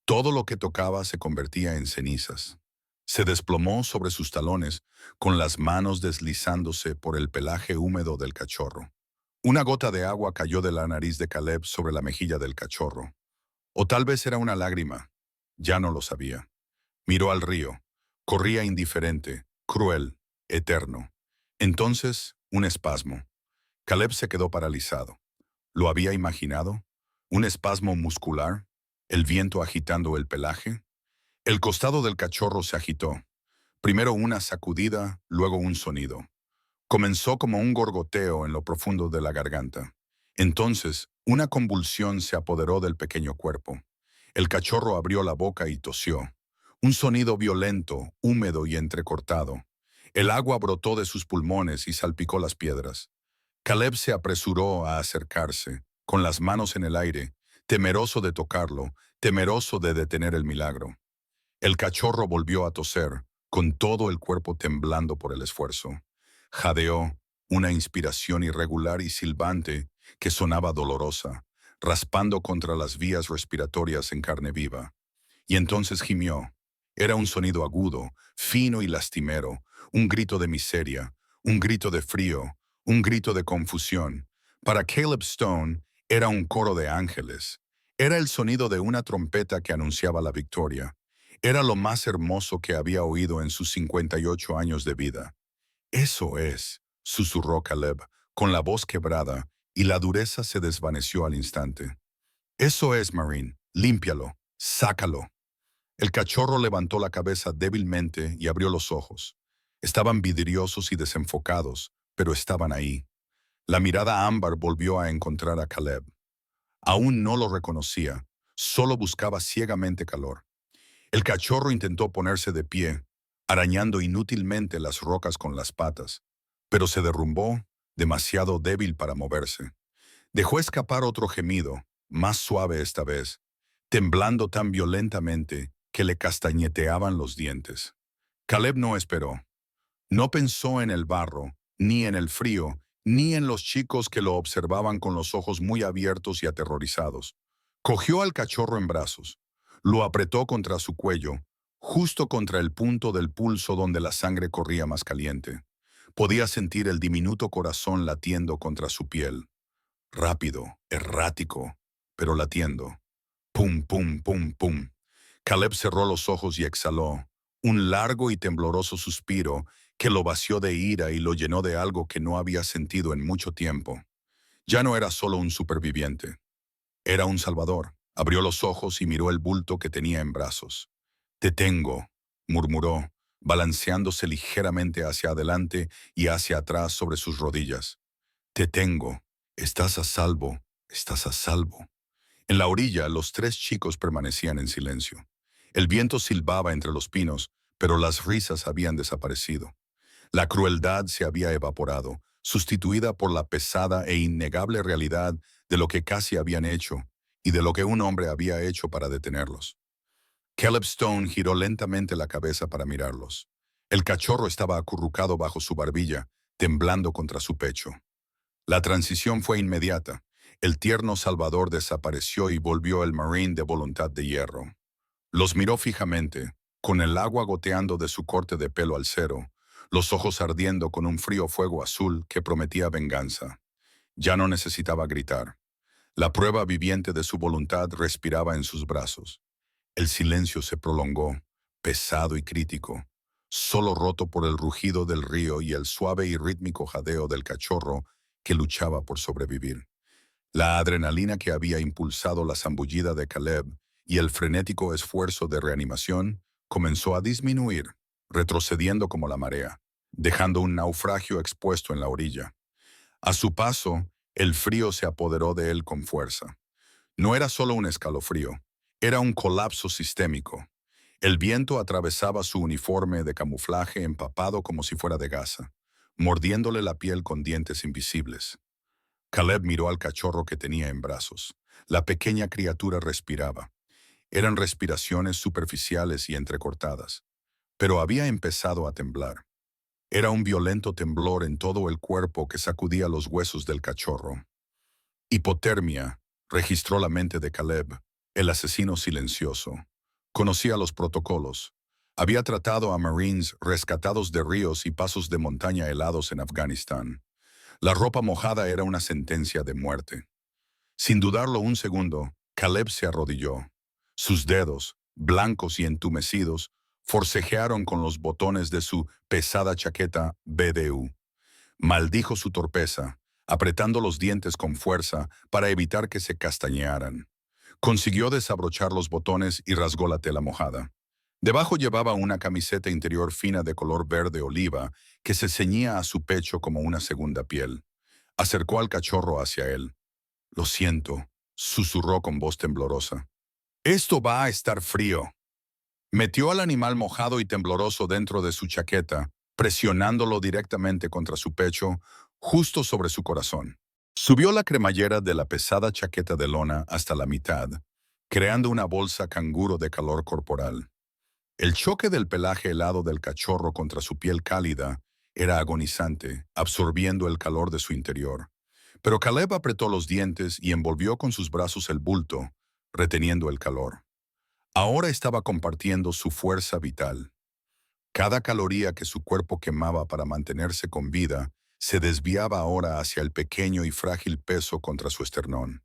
Todo lo que tocaba se convertía en cenizas. Se desplomó sobre sus talones, con las manos deslizándose por el pelaje húmedo del cachorro. Una gota de agua cayó de la nariz de Caleb sobre la mejilla del cachorro. O tal vez era una lágrima. Ya no lo sabía. Miró al río. Corría indiferente, cruel, eterno. Entonces, un espasmo. Caleb se quedó paralizado. ¿Lo había imaginado? ¿Un espasmo muscular? ¿El viento agitando el pelaje? El costado del cachorro se agitó. Primero una sacudida, luego un sonido. Comenzó como un gorgoteo en lo profundo de la garganta. Entonces, una convulsión se apoderó del pequeño cuerpo. El cachorro abrió la boca y tosió. Un sonido violento, húmedo y entrecortado. El agua brotó de sus pulmones y salpicó las piedras. Caleb se apresuró a acercarse, con las manos en el aire, temeroso de tocarlo, temeroso de detener el milagro. El cachorro volvió a toser, con todo el cuerpo temblando por el esfuerzo. Jadeó, una inspiración irregular y silbante que sonaba dolorosa, raspando contra las vías respiratorias en carne viva. Y entonces gimió. Era un sonido agudo, fino y lastimero, un grito de miseria, un grito de frío, un grito de confusión. Para Caleb Stone era un coro de ángeles. Era el sonido de una trompeta que anunciaba la victoria. Era lo más hermoso que había oído en sus 58 años de vida. Eso es, susurró Caleb, con la voz quebrada, y la dureza se desvaneció al instante. Eso es, Marine. Límpialo. Sácalo. El cachorro levantó la cabeza débilmente y abrió los ojos. Estaban vidriosos y desenfocados, pero estaban ahí. La mirada ámbar volvió a encontrar a Caleb. Aún no lo reconocía, solo buscaba ciegamente calor. El cachorro intentó ponerse de pie, arañando inútilmente las rocas con las patas, pero se derrumbó, demasiado débil para moverse. Dejó escapar otro gemido, más suave esta vez, temblando tan violentamente que le castañeteaban los dientes. Caleb no esperó. No pensó en el barro, ni en el frío, ni en los chicos que lo observaban con los ojos muy abiertos y aterrorizados. Cogió al cachorro en brazos, lo apretó contra su cuello, justo contra el punto del pulso donde la sangre corría más caliente. Podía sentir el diminuto corazón latiendo contra su piel. Rápido, errático, pero latiendo. Pum, pum, pum, pum. Caleb cerró los ojos y exhaló, un largo y tembloroso suspiro que lo vació de ira y lo llenó de algo que no había sentido en mucho tiempo. Ya no era solo un superviviente. Era un salvador. Abrió los ojos y miró el bulto que tenía en brazos. «Te tengo», murmuró, balanceándose ligeramente hacia adelante y hacia atrás sobre sus rodillas. «Te tengo. Estás a salvo. Estás a salvo». En la orilla, los tres chicos permanecían en silencio. El viento silbaba entre los pinos, pero las risas habían desaparecido. La crueldad se había evaporado, sustituida por la pesada e innegable realidad de lo que casi habían hecho y de lo que un hombre había hecho para detenerlos. Caleb Stone giró lentamente la cabeza para mirarlos. El cachorro estaba acurrucado bajo su barbilla, temblando contra su pecho. La transición fue inmediata. El tierno Salvador desapareció y volvió el Marine de voluntad de hierro. Los miró fijamente, con el agua goteando de su corte de pelo al cero, los ojos ardiendo con un frío fuego azul que prometía venganza. Ya no necesitaba gritar. La prueba viviente de su voluntad respiraba en sus brazos. El silencio se prolongó, pesado y crítico, solo roto por el rugido del río y el suave y rítmico jadeo del cachorro que luchaba por sobrevivir. La adrenalina que había impulsado la zambullida de Caleb y el frenético esfuerzo de reanimación comenzó a disminuir, retrocediendo como la marea, dejando un naufragio expuesto en la orilla. A su paso, el frío se apoderó de él con fuerza. No era solo un escalofrío, era un colapso sistémico. El viento atravesaba su uniforme de camuflaje empapado como si fuera de gasa, mordiéndole la piel con dientes invisibles. Caleb miró al cachorro que tenía en brazos. La pequeña criatura respiraba. Eran respiraciones superficiales y entrecortadas, pero había empezado a temblar. Era un violento temblor en todo el cuerpo que sacudía los huesos del cachorro. Hipotermia, registró la mente de Caleb, el asesino silencioso. Conocía los protocolos. Había tratado a Marines rescatados de ríos y pasos de montaña helados en Afganistán. La ropa mojada era una sentencia de muerte. Sin dudarlo un segundo, Caleb se arrodilló. Sus dedos, blancos y entumecidos, forcejearon con los botones de su pesada chaqueta BDU. Maldijo su torpeza, apretando los dientes con fuerza para evitar que se castañearan. Consiguió desabrochar los botones y rasgó la tela mojada. Debajo llevaba una camiseta interior fina de color verde oliva que se ceñía a su pecho como una segunda piel. Acercó al cachorro hacia él. «Lo siento», susurró con voz temblorosa. «Esto va a estar frío». Metió al animal mojado y tembloroso dentro de su chaqueta, presionándolo directamente contra su pecho, justo sobre su corazón. Subió la cremallera de la pesada chaqueta de lona hasta la mitad, creando una bolsa canguro de calor corporal. El choque del pelaje helado del cachorro contra su piel cálida era agonizante, absorbiendo el calor de su interior. Pero Caleb apretó los dientes y envolvió con sus brazos el bulto, reteniendo el calor. Ahora estaba compartiendo su fuerza vital. Cada caloría que su cuerpo quemaba para mantenerse con vida se desviaba ahora hacia el pequeño y frágil peso contra su esternón.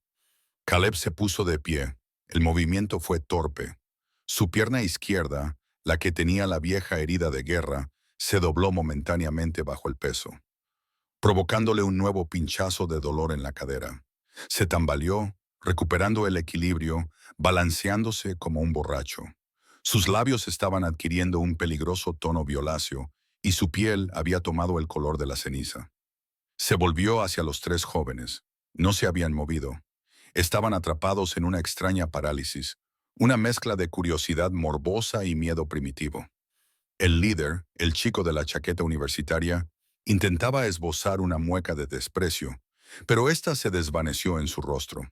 Caleb se puso de pie. El movimiento fue torpe. Su pierna izquierda, la que tenía la vieja herida de guerra, se dobló momentáneamente bajo el peso, provocándole un nuevo pinchazo de dolor en la cadera. Se tambaleó, recuperando el equilibrio, balanceándose como un borracho. Sus labios estaban adquiriendo un peligroso tono violáceo y su piel había tomado el color de la ceniza. Se volvió hacia los tres jóvenes. No se habían movido. Estaban atrapados en una extraña parálisis, una mezcla de curiosidad morbosa y miedo primitivo. El líder, el chico de la chaqueta universitaria, intentaba esbozar una mueca de desprecio, pero ésta se desvaneció en su rostro.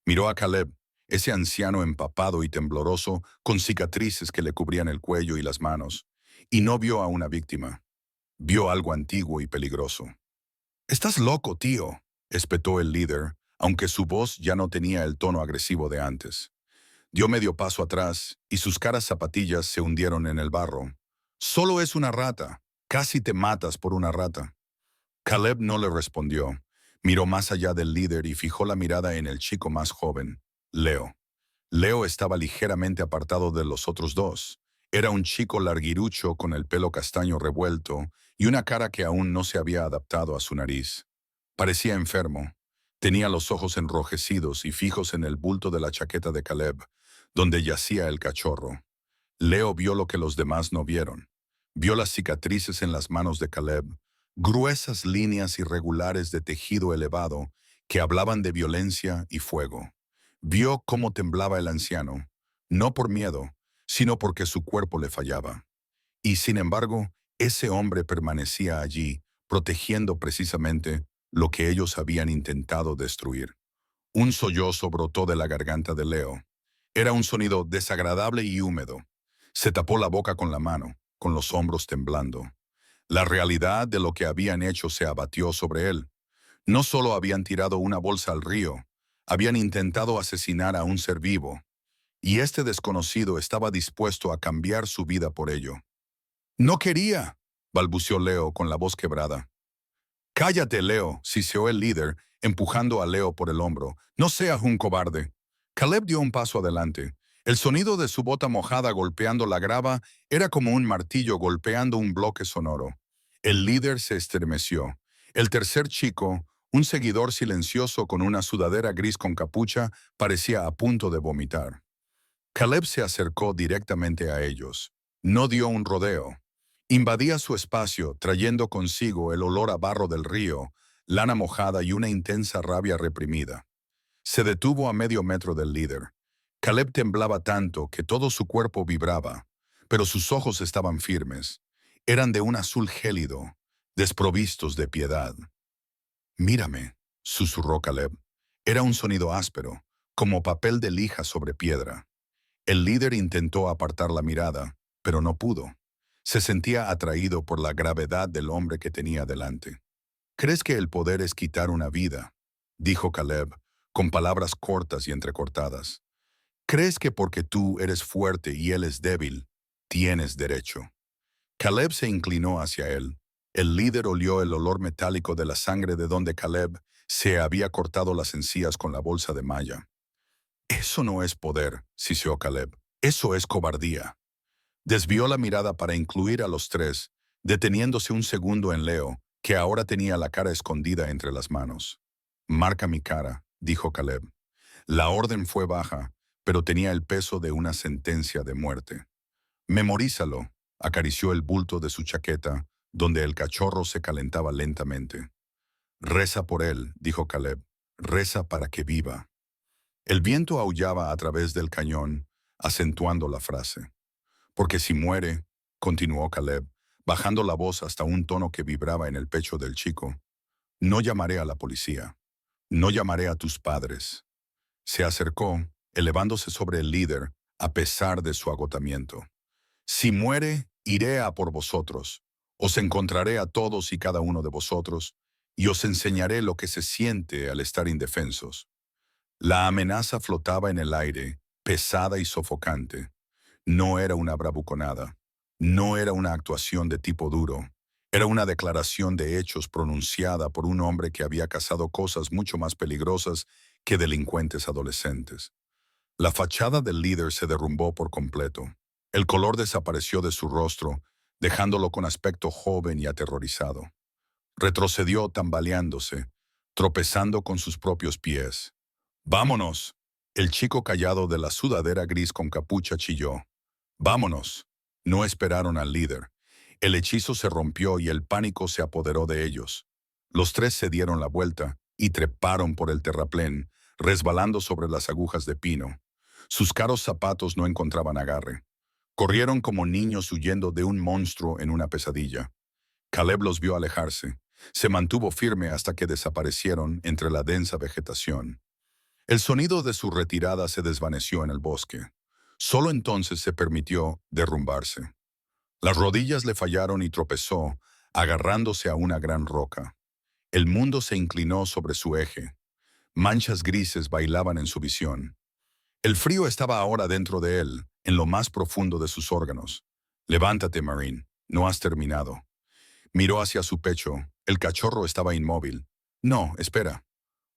Miró a Caleb, ese anciano empapado y tembloroso, con cicatrices que le cubrían el cuello y las manos, y no vio a una víctima. Vio algo antiguo y peligroso. «Estás loco, tío», espetó el líder, aunque su voz ya no tenía el tono agresivo de antes. Dio medio paso atrás y sus caras zapatillas se hundieron en el barro. «Solo es una rata. Casi te matas por una rata». Caleb no le respondió. Miró más allá del líder y fijó la mirada en el chico más joven, Leo. Leo estaba ligeramente apartado de los otros dos. Era un chico larguirucho con el pelo castaño revuelto y una cara que aún no se había adaptado a su nariz. Parecía enfermo. Tenía los ojos enrojecidos y fijos en el bulto de la chaqueta de Caleb, donde yacía el cachorro. Leo vio lo que los demás no vieron. Vio las cicatrices en las manos de Caleb, gruesas líneas irregulares de tejido elevado que hablaban de violencia y fuego. Vio cómo temblaba el anciano, no por miedo, sino porque su cuerpo le fallaba. Y sin embargo, ese hombre permanecía allí, protegiendo precisamente lo que ellos habían intentado destruir. Un sollozo brotó de la garganta de Leo. Era un sonido desagradable y húmedo. Se tapó la boca con la mano, con los hombros temblando. La realidad de lo que habían hecho se abatió sobre él. No solo habían tirado una bolsa al río, habían intentado asesinar a un ser vivo, y este desconocido estaba dispuesto a cambiar su vida por ello. «No quería», balbuceó Leo con la voz quebrada. «Cállate, Leo», siseó el líder, empujando a Leo por el hombro. «No seas un cobarde». Caleb dio un paso adelante. El sonido de su bota mojada golpeando la grava era como un martillo golpeando un bloque sonoro. El líder se estremeció. El tercer chico, un seguidor silencioso con una sudadera gris con capucha, parecía a punto de vomitar. Caleb se acercó directamente a ellos. No dio un rodeo. Invadía su espacio, trayendo consigo el olor a barro del río, lana mojada y una intensa rabia reprimida. Se detuvo a medio metro del líder. Caleb temblaba tanto que todo su cuerpo vibraba, pero sus ojos estaban firmes. Eran de un azul gélido, desprovistos de piedad. «Mírame», susurró Caleb. Era un sonido áspero, como papel de lija sobre piedra. El líder intentó apartar la mirada, pero no pudo. Se sentía atraído por la gravedad del hombre que tenía delante. «¿Crees que el poder es quitar una vida?», dijo Caleb, con palabras cortas y entrecortadas. «¿Crees que porque tú eres fuerte y él es débil, tienes derecho?». Caleb se inclinó hacia él. El líder olió el olor metálico de la sangre de donde Caleb se había cortado las encías con la bolsa de malla. «Eso no es poder», siseó Caleb. «Eso es cobardía». Desvió la mirada para incluir a los tres, deteniéndose un segundo en Leo, que ahora tenía la cara escondida entre las manos. «Marca mi cara», dijo Caleb. La orden fue baja, pero tenía el peso de una sentencia de muerte. «Memorízalo», acarició el bulto de su chaqueta, donde el cachorro se calentaba lentamente. «Reza por él», dijo Caleb. «Reza para que viva». El viento aullaba a través del cañón, acentuando la frase. «Porque si muere», continuó Caleb, bajando la voz hasta un tono que vibraba en el pecho del chico, «no llamaré a la policía. No llamaré a tus padres». Se acercó, elevándose sobre el líder, a pesar de su agotamiento. Si muere, iré a por vosotros. Os encontraré a todos y cada uno de vosotros, y os enseñaré lo que se siente al estar indefensos. La amenaza flotaba en el aire, pesada y sofocante. No era una bravuconada. No era una actuación de tipo duro. Era una declaración de hechos pronunciada por un hombre que había cazado cosas mucho más peligrosas que delincuentes adolescentes. La fachada del líder se derrumbó por completo. El color desapareció de su rostro, dejándolo con aspecto joven y aterrorizado. Retrocedió tambaleándose, tropezando con sus propios pies. ¡Vámonos! El chico callado de la sudadera gris con capucha chilló. ¡Vámonos! No esperaron al líder. El hechizo se rompió y el pánico se apoderó de ellos. Los tres se dieron la vuelta y treparon por el terraplén, resbalando sobre las agujas de pino. Sus caros zapatos no encontraban agarre. Corrieron como niños huyendo de un monstruo en una pesadilla. Caleb los vio alejarse. Se mantuvo firme hasta que desaparecieron entre la densa vegetación. El sonido de su retirada se desvaneció en el bosque. Solo entonces se permitió derrumbarse. Las rodillas le fallaron y tropezó, agarrándose a una gran roca. El mundo se inclinó sobre su eje. Manchas grises bailaban en su visión. El frío estaba ahora dentro de él, en lo más profundo de sus órganos. Levántate, Marine. No has terminado. Miró hacia su pecho. El cachorro estaba inmóvil. No, espera.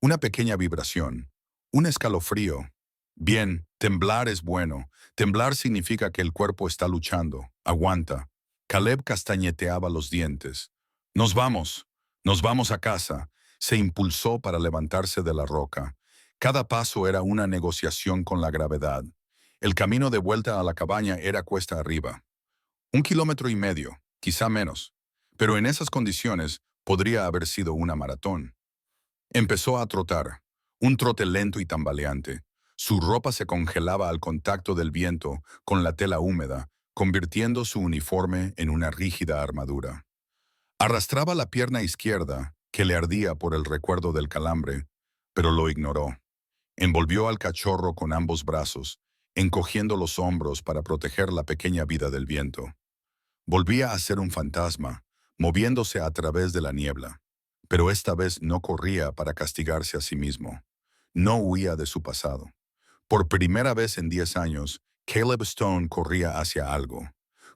Una pequeña vibración. Un escalofrío. Bien, temblar es bueno. Temblar significa que el cuerpo está luchando. Aguanta. Caleb castañeteaba los dientes. Nos vamos. Nos vamos a casa. Se impulsó para levantarse de la roca. Cada paso era una negociación con la gravedad. El camino de vuelta a la cabaña era cuesta arriba. 1,5 kilómetros, quizá menos. Pero en esas condiciones podría haber sido una maratón. Empezó a trotar, un trote lento y tambaleante. Su ropa se congelaba al contacto del viento con la tela húmeda, convirtiendo su uniforme en una rígida armadura. Arrastraba la pierna izquierda, que le ardía por el recuerdo del calambre, pero lo ignoró. Envolvió al cachorro con ambos brazos, encogiendo los hombros para proteger la pequeña vida del viento. Volvía a ser un fantasma, moviéndose a través de la niebla. Pero esta vez no corría para castigarse a sí mismo. No huía de su pasado. Por primera vez en 10 años, Caleb Stone corría hacia algo.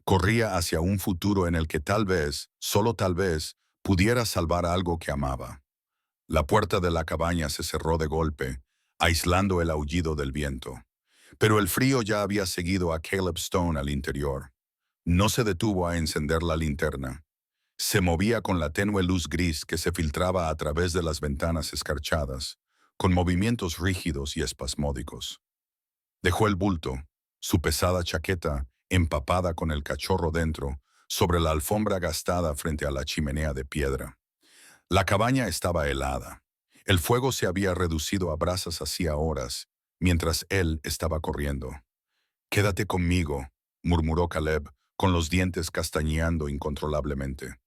Corría hacia un futuro en el que tal vez, solo tal vez, pudiera salvar algo que amaba. La puerta de la cabaña se cerró de golpe, aislando el aullido del viento. Pero el frío ya había seguido a Caleb Stone al interior. No se detuvo a encender la linterna. Se movía con la tenue luz gris que se filtraba a través de las ventanas escarchadas, con movimientos rígidos y espasmódicos. Dejó el bulto, su pesada chaqueta, empapada con el cachorro dentro, sobre la alfombra gastada frente a la chimenea de piedra. La cabaña estaba helada. El fuego se había reducido a brasas hacía horas, mientras él estaba corriendo. «Quédate conmigo», murmuró Caleb, con los dientes castañeando incontrolablemente.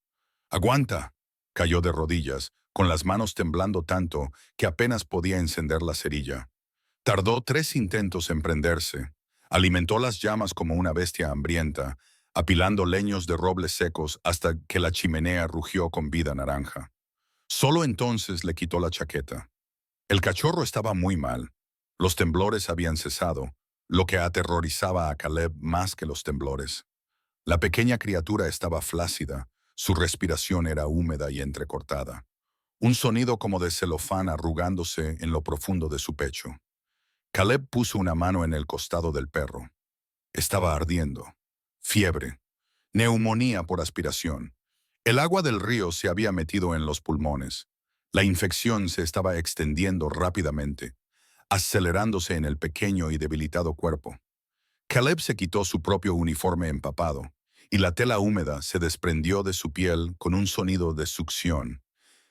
«¡Aguanta!». Cayó de rodillas, con las manos temblando tanto que apenas podía encender la cerilla. Tardó 3 intentos en prenderse. Alimentó las llamas como una bestia hambrienta, apilando leños de robles secos hasta que la chimenea rugió con vida naranja. Solo entonces le quitó la chaqueta. El cachorro estaba muy mal. Los temblores habían cesado, lo que aterrorizaba a Caleb más que los temblores. La pequeña criatura estaba flácida, su respiración era húmeda y entrecortada. Un sonido como de celofán arrugándose en lo profundo de su pecho. Caleb puso una mano en el costado del perro. Estaba ardiendo. Fiebre. Neumonía por aspiración. El agua del río se había metido en los pulmones. La infección se estaba extendiendo rápidamente, acelerándose en el pequeño y debilitado cuerpo. Caleb se quitó su propio uniforme empapado, y la tela húmeda se desprendió de su piel con un sonido de succión.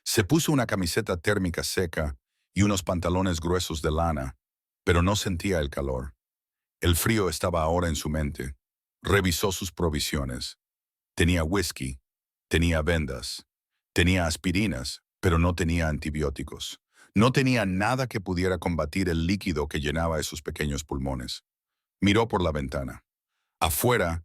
Se puso una camiseta térmica seca y unos pantalones gruesos de lana, pero no sentía el calor. El frío estaba ahora en su mente. Revisó sus provisiones. Tenía whisky, tenía vendas, tenía aspirinas, pero no tenía antibióticos. No tenía nada que pudiera combatir el líquido que llenaba esos pequeños pulmones. Miró por la ventana. Afuera,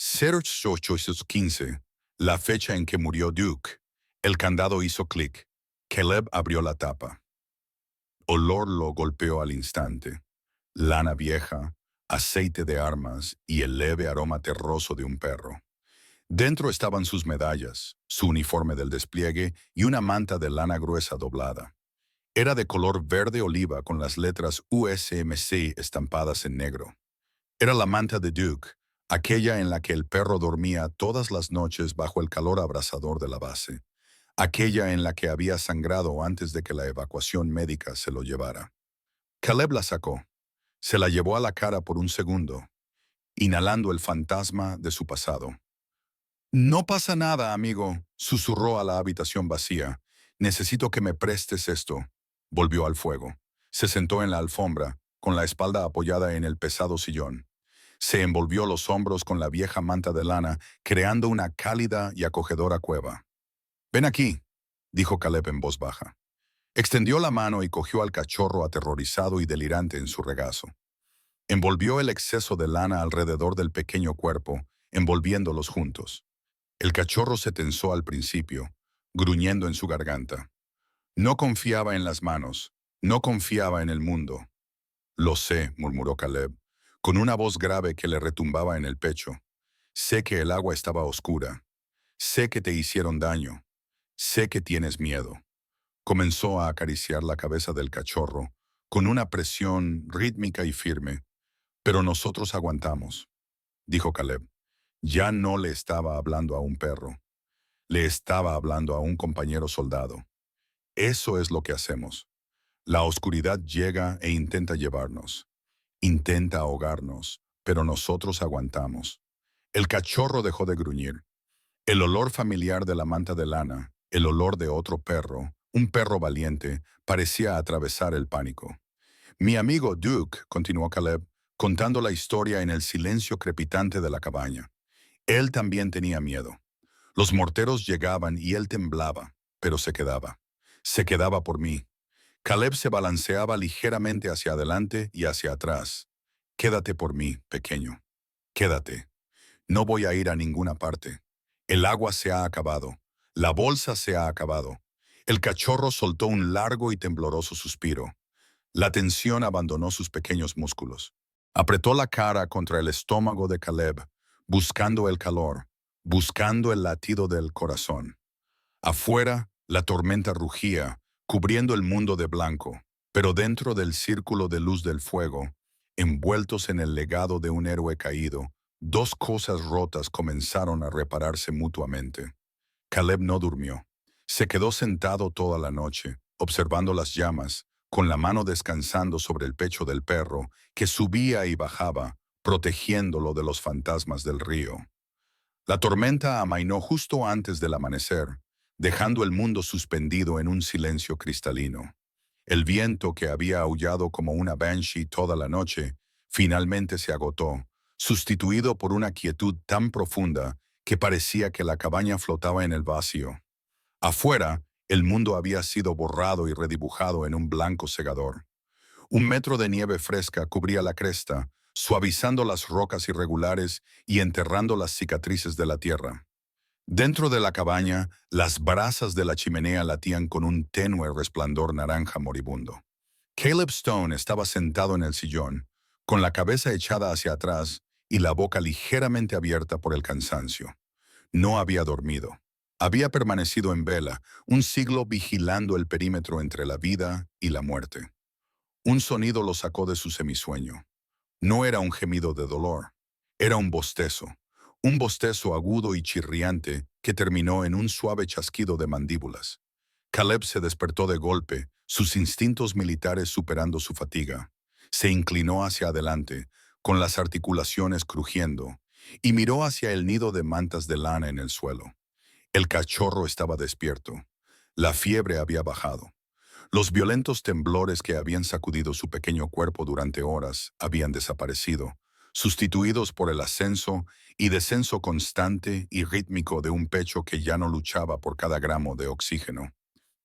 0815, la fecha en que murió Duke. El candado hizo clic. Caleb abrió la tapa. Olor lo golpeó al instante. Lana vieja, aceite de armas y el leve aroma terroso de un perro. Dentro estaban sus medallas, su uniforme del despliegue y una manta de lana gruesa doblada. Era de color verde oliva con las letras USMC estampadas en negro. Era la manta de Duke, aquella en la que el perro dormía todas las noches bajo el calor abrasador de la base, aquella en la que había sangrado antes de que la evacuación médica se lo llevara. Caleb la sacó. Se la llevó a la cara por un segundo, inhalando el fantasma de su pasado. No pasa nada, amigo, susurró a la habitación vacía. Necesito que me prestes esto. Volvió al fuego. Se sentó en la alfombra, con la espalda apoyada en el pesado sillón. Se envolvió los hombros con la vieja manta de lana, creando una cálida y acogedora cueva. «Ven aquí», dijo Caleb en voz baja. Extendió la mano y cogió al cachorro aterrorizado y delirante en su regazo. Envolvió el exceso de lana alrededor del pequeño cuerpo, envolviéndolos juntos. El cachorro se tensó al principio, gruñendo en su garganta. No confiaba en las manos, no confiaba en el mundo. «Lo sé», murmuró Caleb, con una voz grave que le retumbaba en el pecho. «Sé que el agua estaba oscura. Sé que te hicieron daño. Sé que tienes miedo». Comenzó a acariciar la cabeza del cachorro, con una presión rítmica y firme. «Pero nosotros aguantamos», dijo Caleb. Ya no le estaba hablando a un perro. Le estaba hablando a un compañero soldado. Eso es lo que hacemos. La oscuridad llega e intenta llevarnos. Intenta ahogarnos, pero nosotros aguantamos. El cachorro dejó de gruñir. El olor familiar de la manta de lana, el olor de otro perro, un perro valiente, parecía atravesar el pánico. «Mi amigo Duke», continuó Caleb, contando la historia en el silencio crepitante de la cabaña. Él también tenía miedo. Los morteros llegaban y él temblaba, pero se quedaba. Se quedaba por mí. Caleb se balanceaba ligeramente hacia adelante y hacia atrás. «Quédate por mí, pequeño. Quédate. No voy a ir a ninguna parte. El agua se ha acabado. La bolsa se ha acabado». El cachorro soltó un largo y tembloroso suspiro. La tensión abandonó sus pequeños músculos. Apretó la cara contra el estómago de Caleb, buscando el calor, buscando el latido del corazón. Afuera, la tormenta rugía, cubriendo el mundo de blanco, pero dentro del círculo de luz del fuego, envueltos en el legado de un héroe caído, dos cosas rotas comenzaron a repararse mutuamente. Caleb no durmió. Se quedó sentado toda la noche, observando las llamas, con la mano descansando sobre el pecho del perro, que subía y bajaba, protegiéndolo de los fantasmas del río. La tormenta amainó justo antes del amanecer, dejando el mundo suspendido en un silencio cristalino. El viento, que había aullado como una banshee toda la noche, finalmente se agotó, sustituido por una quietud tan profunda que parecía que la cabaña flotaba en el vacío. Afuera, el mundo había sido borrado y redibujado en un blanco cegador. Un metro de nieve fresca cubría la cresta, suavizando las rocas irregulares y enterrando las cicatrices de la tierra. Dentro de la cabaña, las brasas de la chimenea latían con un tenue resplandor naranja moribundo. Caleb Stone estaba sentado en el sillón, con la cabeza echada hacia atrás y la boca ligeramente abierta por el cansancio. No había dormido. Había permanecido en vela, un siglo vigilando el perímetro entre la vida y la muerte. Un sonido lo sacó de su semisueño. No era un gemido de dolor, era un bostezo agudo y chirriante que terminó en un suave chasquido de mandíbulas. Caleb se despertó de golpe, sus instintos militares superando su fatiga. Se inclinó hacia adelante, con las articulaciones crujiendo, y miró hacia el nido de mantas de lana en el suelo. El cachorro estaba despierto. La fiebre había bajado. Los violentos temblores que habían sacudido su pequeño cuerpo durante horas habían desaparecido, sustituidos por el ascenso y descenso constante y rítmico de un pecho que ya no luchaba por cada gramo de oxígeno.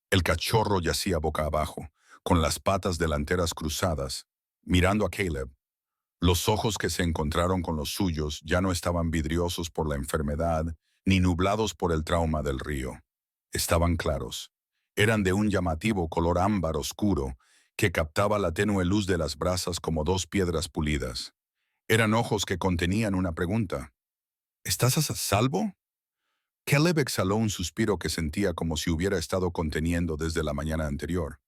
El cachorro yacía boca abajo, con las patas delanteras cruzadas, mirando a Caleb. Los ojos que se encontraron con los suyos ya no estaban vidriosos por la enfermedad, ni nublados por el trauma del río. Estaban claros. Eran de un llamativo color ámbar oscuro que captaba la tenue luz de las brasas como dos piedras pulidas. Eran ojos que contenían una pregunta. ¿Estás a salvo? Caleb exhaló un suspiro que sentía como si hubiera estado conteniendo desde la mañana anterior.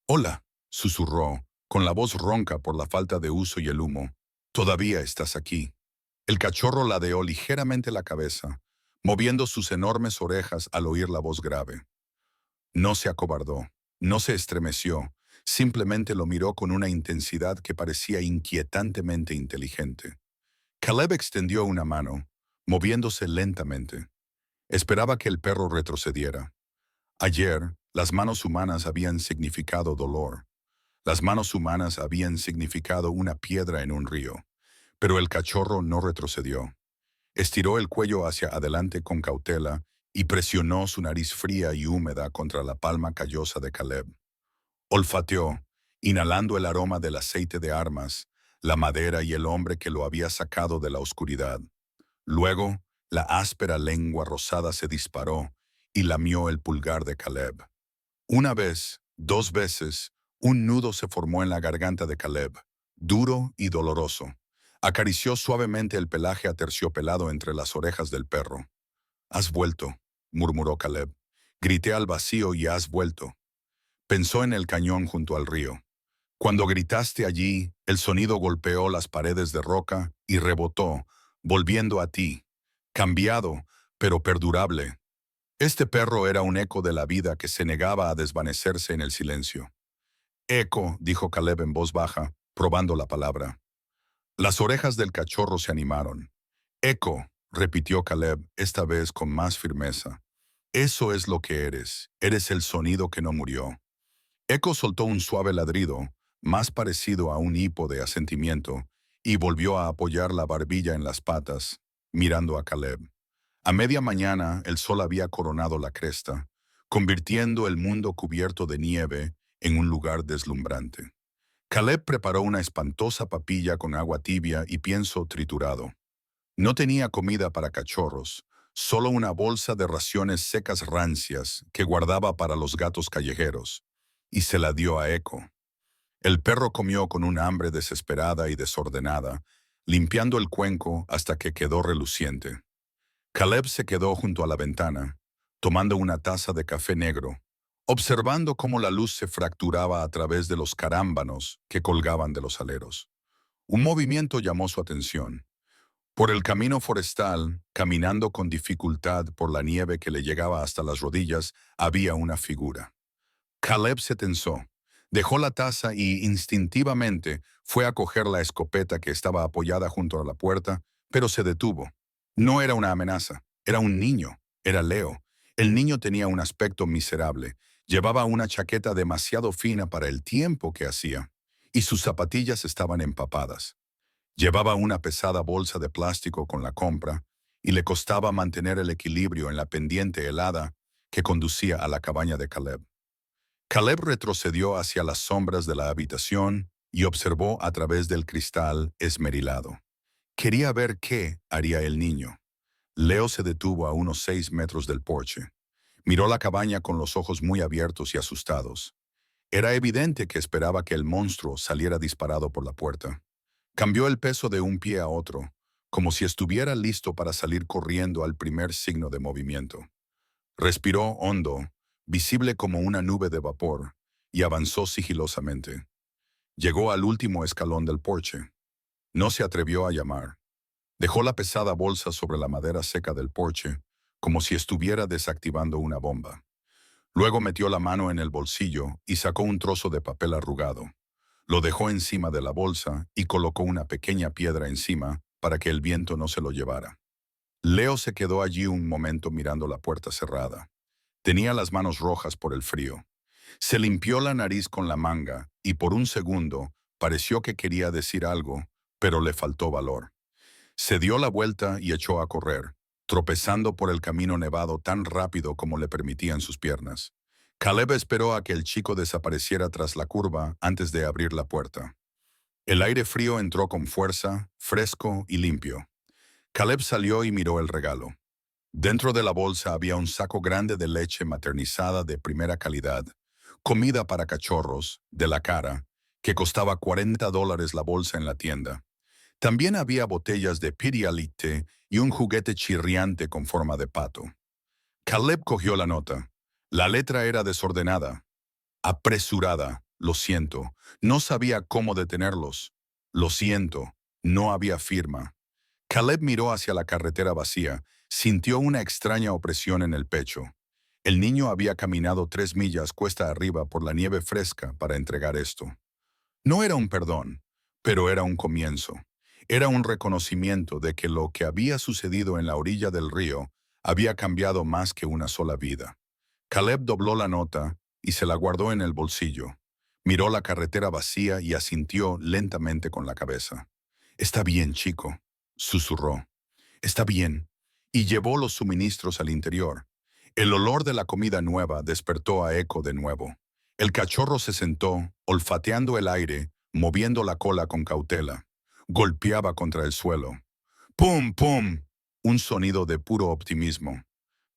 Hola, susurró, con la voz ronca por la falta de uso y el humo. Todavía estás aquí. El cachorro ladeó ligeramente la cabeza, moviendo sus enormes orejas al oír la voz grave. No se acobardó, no se estremeció, simplemente lo miró con una intensidad que parecía inquietantemente inteligente. Caleb extendió una mano, moviéndose lentamente. Esperaba que el perro retrocediera. Ayer, las manos humanas habían significado dolor. Las manos humanas habían significado una piedra en un río. Pero el cachorro no retrocedió. Estiró el cuello hacia adelante con cautela y presionó su nariz fría y húmeda contra la palma callosa de Caleb. Olfateó, inhalando el aroma del aceite de armas, la madera y el hombre que lo había sacado de la oscuridad. Luego, la áspera lengua rosada se disparó y lamió el pulgar de Caleb. Una vez, dos veces, un nudo se formó en la garganta de Caleb, duro y doloroso. Acarició suavemente el pelaje aterciopelado entre las orejas del perro. «Has vuelto», murmuró Caleb. «Grité al vacío y has vuelto». Pensó en el cañón junto al río. Cuando gritaste allí, el sonido golpeó las paredes de roca y rebotó, volviendo a ti. Cambiado, pero perdurable. Este perro era un eco de la vida que se negaba a desvanecerse en el silencio. «Eco», dijo Caleb en voz baja, probando la palabra. Las orejas del cachorro se animaron. «Eco», repitió Caleb, esta vez con más firmeza. «Eso es lo que eres. Eres el sonido que no murió». Eco soltó un suave ladrido, más parecido a un hipo de asentimiento, y volvió a apoyar la barbilla en las patas, mirando a Caleb. A media mañana el sol había coronado la cresta, convirtiendo el mundo cubierto de nieve en un lugar deslumbrante. Caleb preparó una espantosa papilla con agua tibia y pienso triturado. No tenía comida para cachorros, solo una bolsa de raciones secas rancias que guardaba para los gatos callejeros, y se la dio a Eco. El perro comió con un hambre desesperada y desordenada, limpiando el cuenco hasta que quedó reluciente. Caleb se quedó junto a la ventana, tomando una taza de café negro, observando cómo la luz se fracturaba a través de los carámbanos que colgaban de los aleros. Un movimiento llamó su atención. Por el camino forestal, caminando con dificultad por la nieve que le llegaba hasta las rodillas, había una figura. Caleb se tensó, dejó la taza y instintivamente fue a coger la escopeta que estaba apoyada junto a la puerta, pero se detuvo. No era una amenaza, era un niño, era Leo. El niño tenía un aspecto miserable, llevaba una chaqueta demasiado fina para el tiempo que hacía, y sus zapatillas estaban empapadas. Llevaba una pesada bolsa de plástico con la compra, y le costaba mantener el equilibrio en la pendiente helada que conducía a la cabaña de Caleb. Caleb retrocedió hacia las sombras de la habitación y observó a través del cristal esmerilado. Quería ver qué haría el niño. Leo se detuvo a unos 6 metros del porche. Miró la cabaña con los ojos muy abiertos y asustados. Era evidente que esperaba que el monstruo saliera disparado por la puerta. Cambió el peso de un pie a otro, como si estuviera listo para salir corriendo al primer signo de movimiento. Respiró hondo, visible como una nube de vapor, y avanzó sigilosamente. Llegó al último escalón del porche. No se atrevió a llamar. Dejó la pesada bolsa sobre la madera seca del porche, como si estuviera desactivando una bomba. Luego metió la mano en el bolsillo y sacó un trozo de papel arrugado. Lo dejó encima de la bolsa y colocó una pequeña piedra encima para que el viento no se lo llevara. Leo se quedó allí un momento mirando la puerta cerrada. Tenía las manos rojas por el frío. Se limpió la nariz con la manga y por un segundo pareció que quería decir algo, pero le faltó valor. Se dio la vuelta y echó a correr, tropezando por el camino nevado tan rápido como le permitían sus piernas. Caleb esperó a que el chico desapareciera tras la curva antes de abrir la puerta. El aire frío entró con fuerza, fresco y limpio. Caleb salió y miró el regalo. Dentro de la bolsa había un saco grande de leche maternizada de primera calidad, comida para cachorros, de la cara, que costaba $40 la bolsa en la tienda. También había botellas de Pedialyte y un juguete chirriante con forma de pato. Caleb cogió la nota. La letra era desordenada, apresurada. Lo siento, no sabía cómo detenerlos. Lo siento, no había firma. Caleb miró hacia la carretera vacía, sintió una extraña opresión en el pecho. El niño había caminado 3 millas cuesta arriba por la nieve fresca para entregar esto. No era un perdón, pero era un comienzo. Era un reconocimiento de que lo que había sucedido en la orilla del río había cambiado más que una sola vida. Caleb dobló la nota y se la guardó en el bolsillo. Miró la carretera vacía y asintió lentamente con la cabeza. «Está bien, chico», susurró. «Está bien». Y llevó los suministros al interior. El olor de la comida nueva despertó a Echo de nuevo. El cachorro se sentó, olfateando el aire, moviendo la cola con cautela. Golpeaba contra el suelo. ¡Pum, pum! Un sonido de puro optimismo.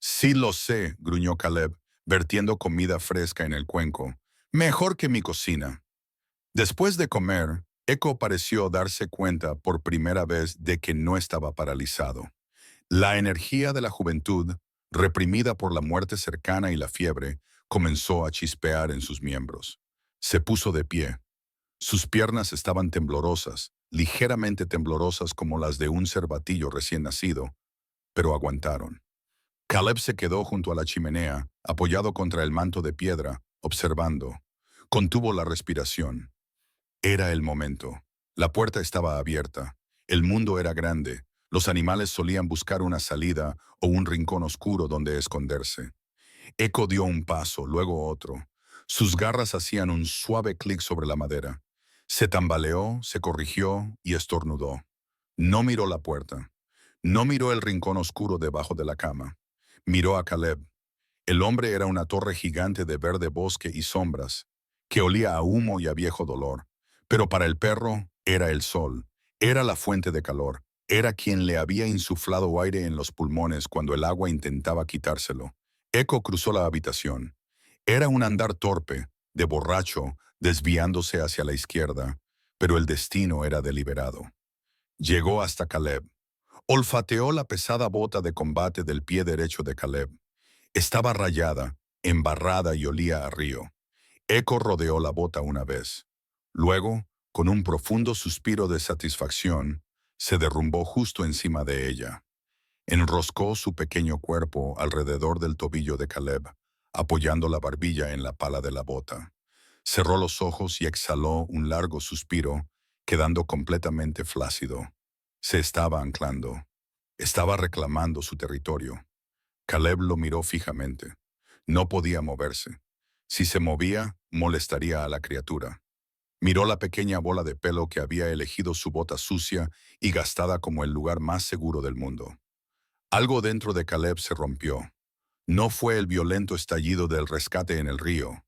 «Sí lo sé», gruñó Caleb, vertiendo comida fresca en el cuenco. «Mejor que mi cocina». Después de comer, Echo pareció darse cuenta por primera vez de que no estaba paralizado. La energía de la juventud, reprimida por la muerte cercana y la fiebre, comenzó a chispear en sus miembros. Se puso de pie. Sus piernas estaban temblorosas, ligeramente temblorosas como las de un cervatillo recién nacido, pero aguantaron. Caleb se quedó junto a la chimenea, apoyado contra el manto de piedra, observando. Contuvo la respiración. Era el momento. La puerta estaba abierta. El mundo era grande. Los animales solían buscar una salida o un rincón oscuro donde esconderse. Echo dio un paso, luego otro. Sus garras hacían un suave clic sobre la madera. Se tambaleó, se corrigió y estornudó. No miró la puerta. No miró el rincón oscuro debajo de la cama. Miró a Caleb. El hombre era una torre gigante de verde bosque y sombras, que olía a humo y a viejo dolor. Pero para el perro era el sol, era la fuente de calor, era quien le había insuflado aire en los pulmones cuando el agua intentaba quitárselo. Echo cruzó la habitación. Era un andar torpe, de borracho, desviándose hacia la izquierda, pero el destino era deliberado. Llegó hasta Caleb. Olfateó la pesada bota de combate del pie derecho de Caleb. Estaba rayada, embarrada y olía a río. Echo rodeó la bota una vez. Luego, con un profundo suspiro de satisfacción, se derrumbó justo encima de ella. Enroscó su pequeño cuerpo alrededor del tobillo de Caleb, apoyando la barbilla en la pala de la bota. Cerró los ojos y exhaló un largo suspiro, quedando completamente flácido. Se estaba anclando. Estaba reclamando su territorio. Caleb lo miró fijamente. No podía moverse. Si se movía, molestaría a la criatura. Miró la pequeña bola de pelo que había elegido su bota sucia y gastada como el lugar más seguro del mundo. Algo dentro de Caleb se rompió. No fue el violento estallido del rescate en el río.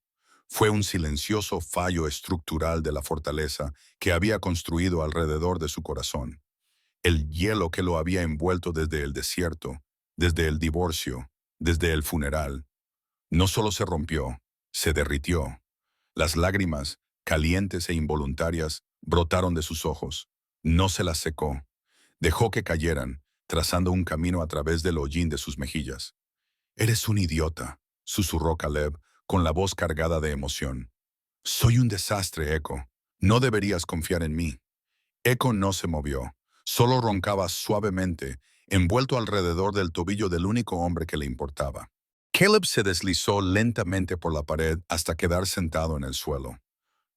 Fue un silencioso fallo estructural de la fortaleza que había construido alrededor de su corazón. El hielo que lo había envuelto desde el desierto, desde el divorcio, desde el funeral. No solo se rompió, se derritió. Las lágrimas, calientes e involuntarias, brotaron de sus ojos. No se las secó. Dejó que cayeran, trazando un camino a través del hollín de sus mejillas. «Eres un idiota», susurró Caleb, con la voz cargada de emoción. «Soy un desastre, Echo. No deberías confiar en mí». Echo no se movió. Solo roncaba suavemente, envuelto alrededor del tobillo del único hombre que le importaba. Caleb se deslizó lentamente por la pared hasta quedar sentado en el suelo.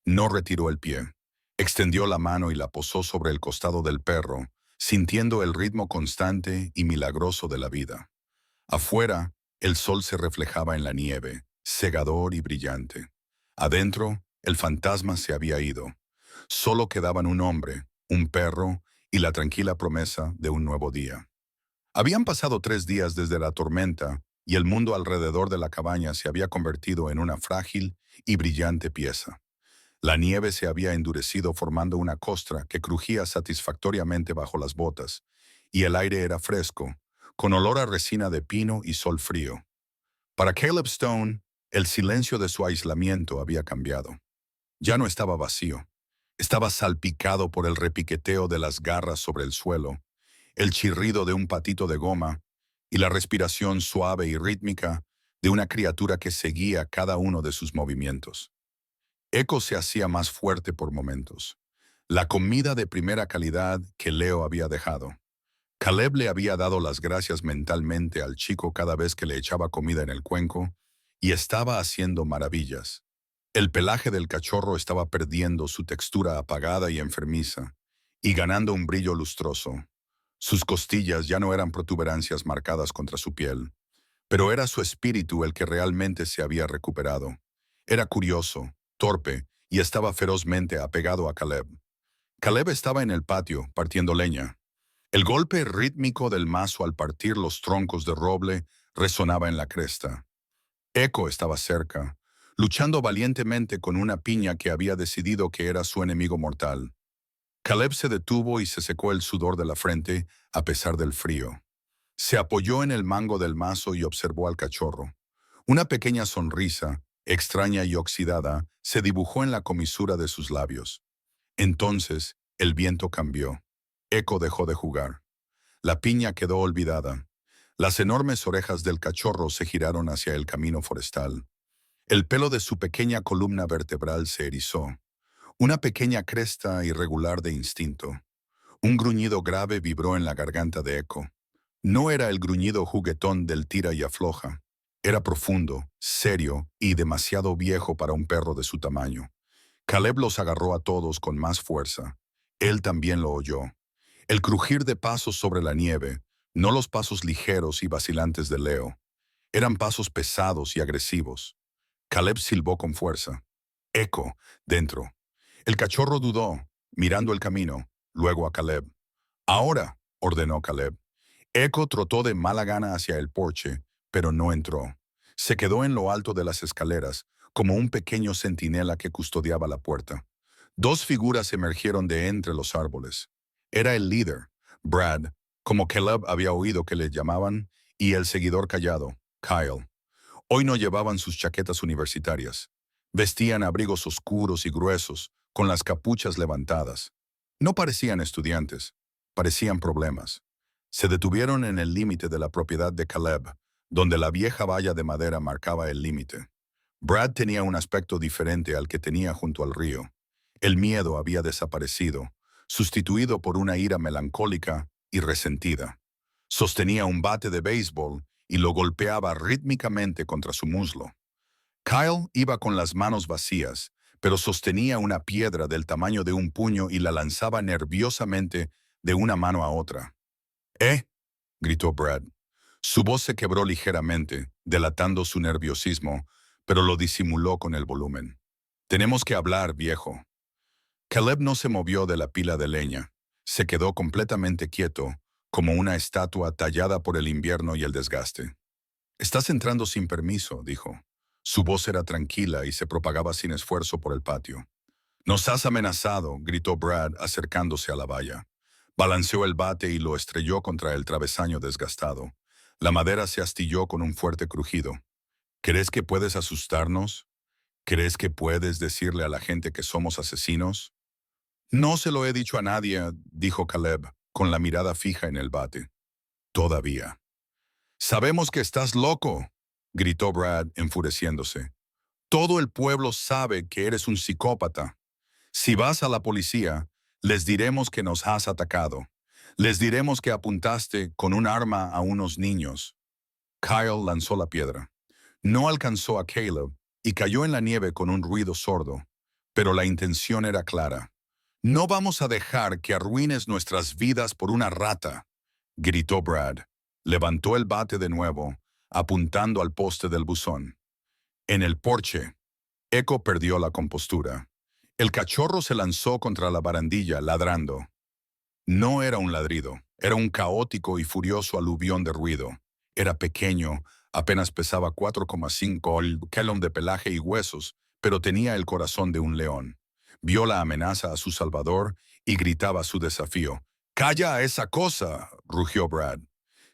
No retiró el pie. Extendió la mano y la posó sobre el costado del perro, sintiendo el ritmo constante y milagroso de la vida. Afuera, el sol se reflejaba en la nieve, cegador y brillante. Adentro, el fantasma se había ido. Solo quedaban un hombre, un perro y la tranquila promesa de un nuevo día. Habían pasado 3 días desde la tormenta y el mundo alrededor de la cabaña se había convertido en una frágil y brillante pieza. La nieve se había endurecido formando una costra que crujía satisfactoriamente bajo las botas, y el aire era fresco, con olor a resina de pino y sol frío. Para Caleb Stone, el silencio de su aislamiento había cambiado. Ya no estaba vacío. Estaba salpicado por el repiqueteo de las garras sobre el suelo, el chirrido de un patito de goma y la respiración suave y rítmica de una criatura que seguía cada uno de sus movimientos. Echo se hacía más fuerte por momentos. La comida de primera calidad que Leo había dejado. Caleb le había dado las gracias mentalmente al chico cada vez que le echaba comida en el cuenco y estaba haciendo maravillas. El pelaje del cachorro estaba perdiendo su textura apagada y enfermiza y ganando un brillo lustroso. Sus costillas ya no eran protuberancias marcadas contra su piel, pero era su espíritu el que realmente se había recuperado. Era curioso, torpe y estaba ferozmente apegado a Caleb. Caleb estaba en el patio, partiendo leña. El golpe rítmico del mazo al partir los troncos de roble resonaba en la cresta. Echo estaba cerca, luchando valientemente con una piña que había decidido que era su enemigo mortal. Caleb se detuvo y se secó el sudor de la frente a pesar del frío. Se apoyó en el mango del mazo y observó al cachorro. Una pequeña sonrisa, extraña y oxidada, se dibujó en la comisura de sus labios. Entonces, el viento cambió. Echo dejó de jugar. La piña quedó olvidada. Las enormes orejas del cachorro se giraron hacia el camino forestal. El pelo de su pequeña columna vertebral se erizó. Una pequeña cresta irregular de instinto. Un gruñido grave vibró en la garganta de Echo. No era el gruñido juguetón del tira y afloja. Era profundo, serio y demasiado viejo para un perro de su tamaño. Caleb los agarró a todos con más fuerza. Él también lo oyó. El crujir de pasos sobre la nieve, no los pasos ligeros y vacilantes de Leo. Eran pasos pesados y agresivos. Caleb silbó con fuerza. Echo, dentro. El cachorro dudó, mirando el camino, luego a Caleb. Ahora, ordenó Caleb. Echo trotó de mala gana hacia el porche, pero no entró. Se quedó en lo alto de las escaleras, como un pequeño centinela que custodiaba la puerta. Dos figuras emergieron de entre los árboles. Era el líder, Brad, como Caleb había oído que le llamaban, y el seguidor callado, Kyle. Hoy no llevaban sus chaquetas universitarias. Vestían abrigos oscuros y gruesos, con las capuchas levantadas. No parecían estudiantes, parecían problemas. Se detuvieron en el límite de la propiedad de Caleb, donde la vieja valla de madera marcaba el límite. Brad tenía un aspecto diferente al que tenía junto al río. El miedo había desaparecido, sustituido por una ira melancólica y resentida. Sostenía un bate de béisbol y lo golpeaba rítmicamente contra su muslo. Kyle iba con las manos vacías, pero sostenía una piedra del tamaño de un puño y la lanzaba nerviosamente de una mano a otra. «¿Eh?», gritó Brad. Su voz se quebró ligeramente, delatando su nerviosismo, pero lo disimuló con el volumen. «Tenemos que hablar, viejo». Caleb no se movió de la pila de leña. Se quedó completamente quieto, como una estatua tallada por el invierno y el desgaste. «Estás entrando sin permiso», dijo. Su voz era tranquila y se propagaba sin esfuerzo por el patio. «Nos has amenazado», gritó Brad acercándose a la valla. Balanceó el bate y lo estrelló contra el travesaño desgastado. La madera se astilló con un fuerte crujido. «¿Crees que puedes asustarnos? ¿Crees que puedes decirle a la gente que somos asesinos?» «No se lo he dicho a nadie», dijo Caleb, con la mirada fija en el bate. «Todavía». «Sabemos que estás loco», gritó Brad, enfureciéndose. «Todo el pueblo sabe que eres un psicópata. Si vas a la policía, les diremos que nos has atacado. Les diremos que apuntaste con un arma a unos niños». Kyle lanzó la piedra. No alcanzó a Caleb y cayó en la nieve con un ruido sordo, pero la intención era clara. «No vamos a dejar que arruines nuestras vidas por una rata», gritó Brad. Levantó el bate de nuevo, apuntando al poste del buzón. En el porche, Echo perdió la compostura. El cachorro se lanzó contra la barandilla, ladrando. No era un ladrido, era un caótico y furioso aluvión de ruido. Era pequeño, apenas pesaba 4,5 kilogramos de pelaje y huesos, pero tenía el corazón de un león. Vio la amenaza a su salvador y gritaba su desafío. «¡Calla a esa cosa!», rugió Brad.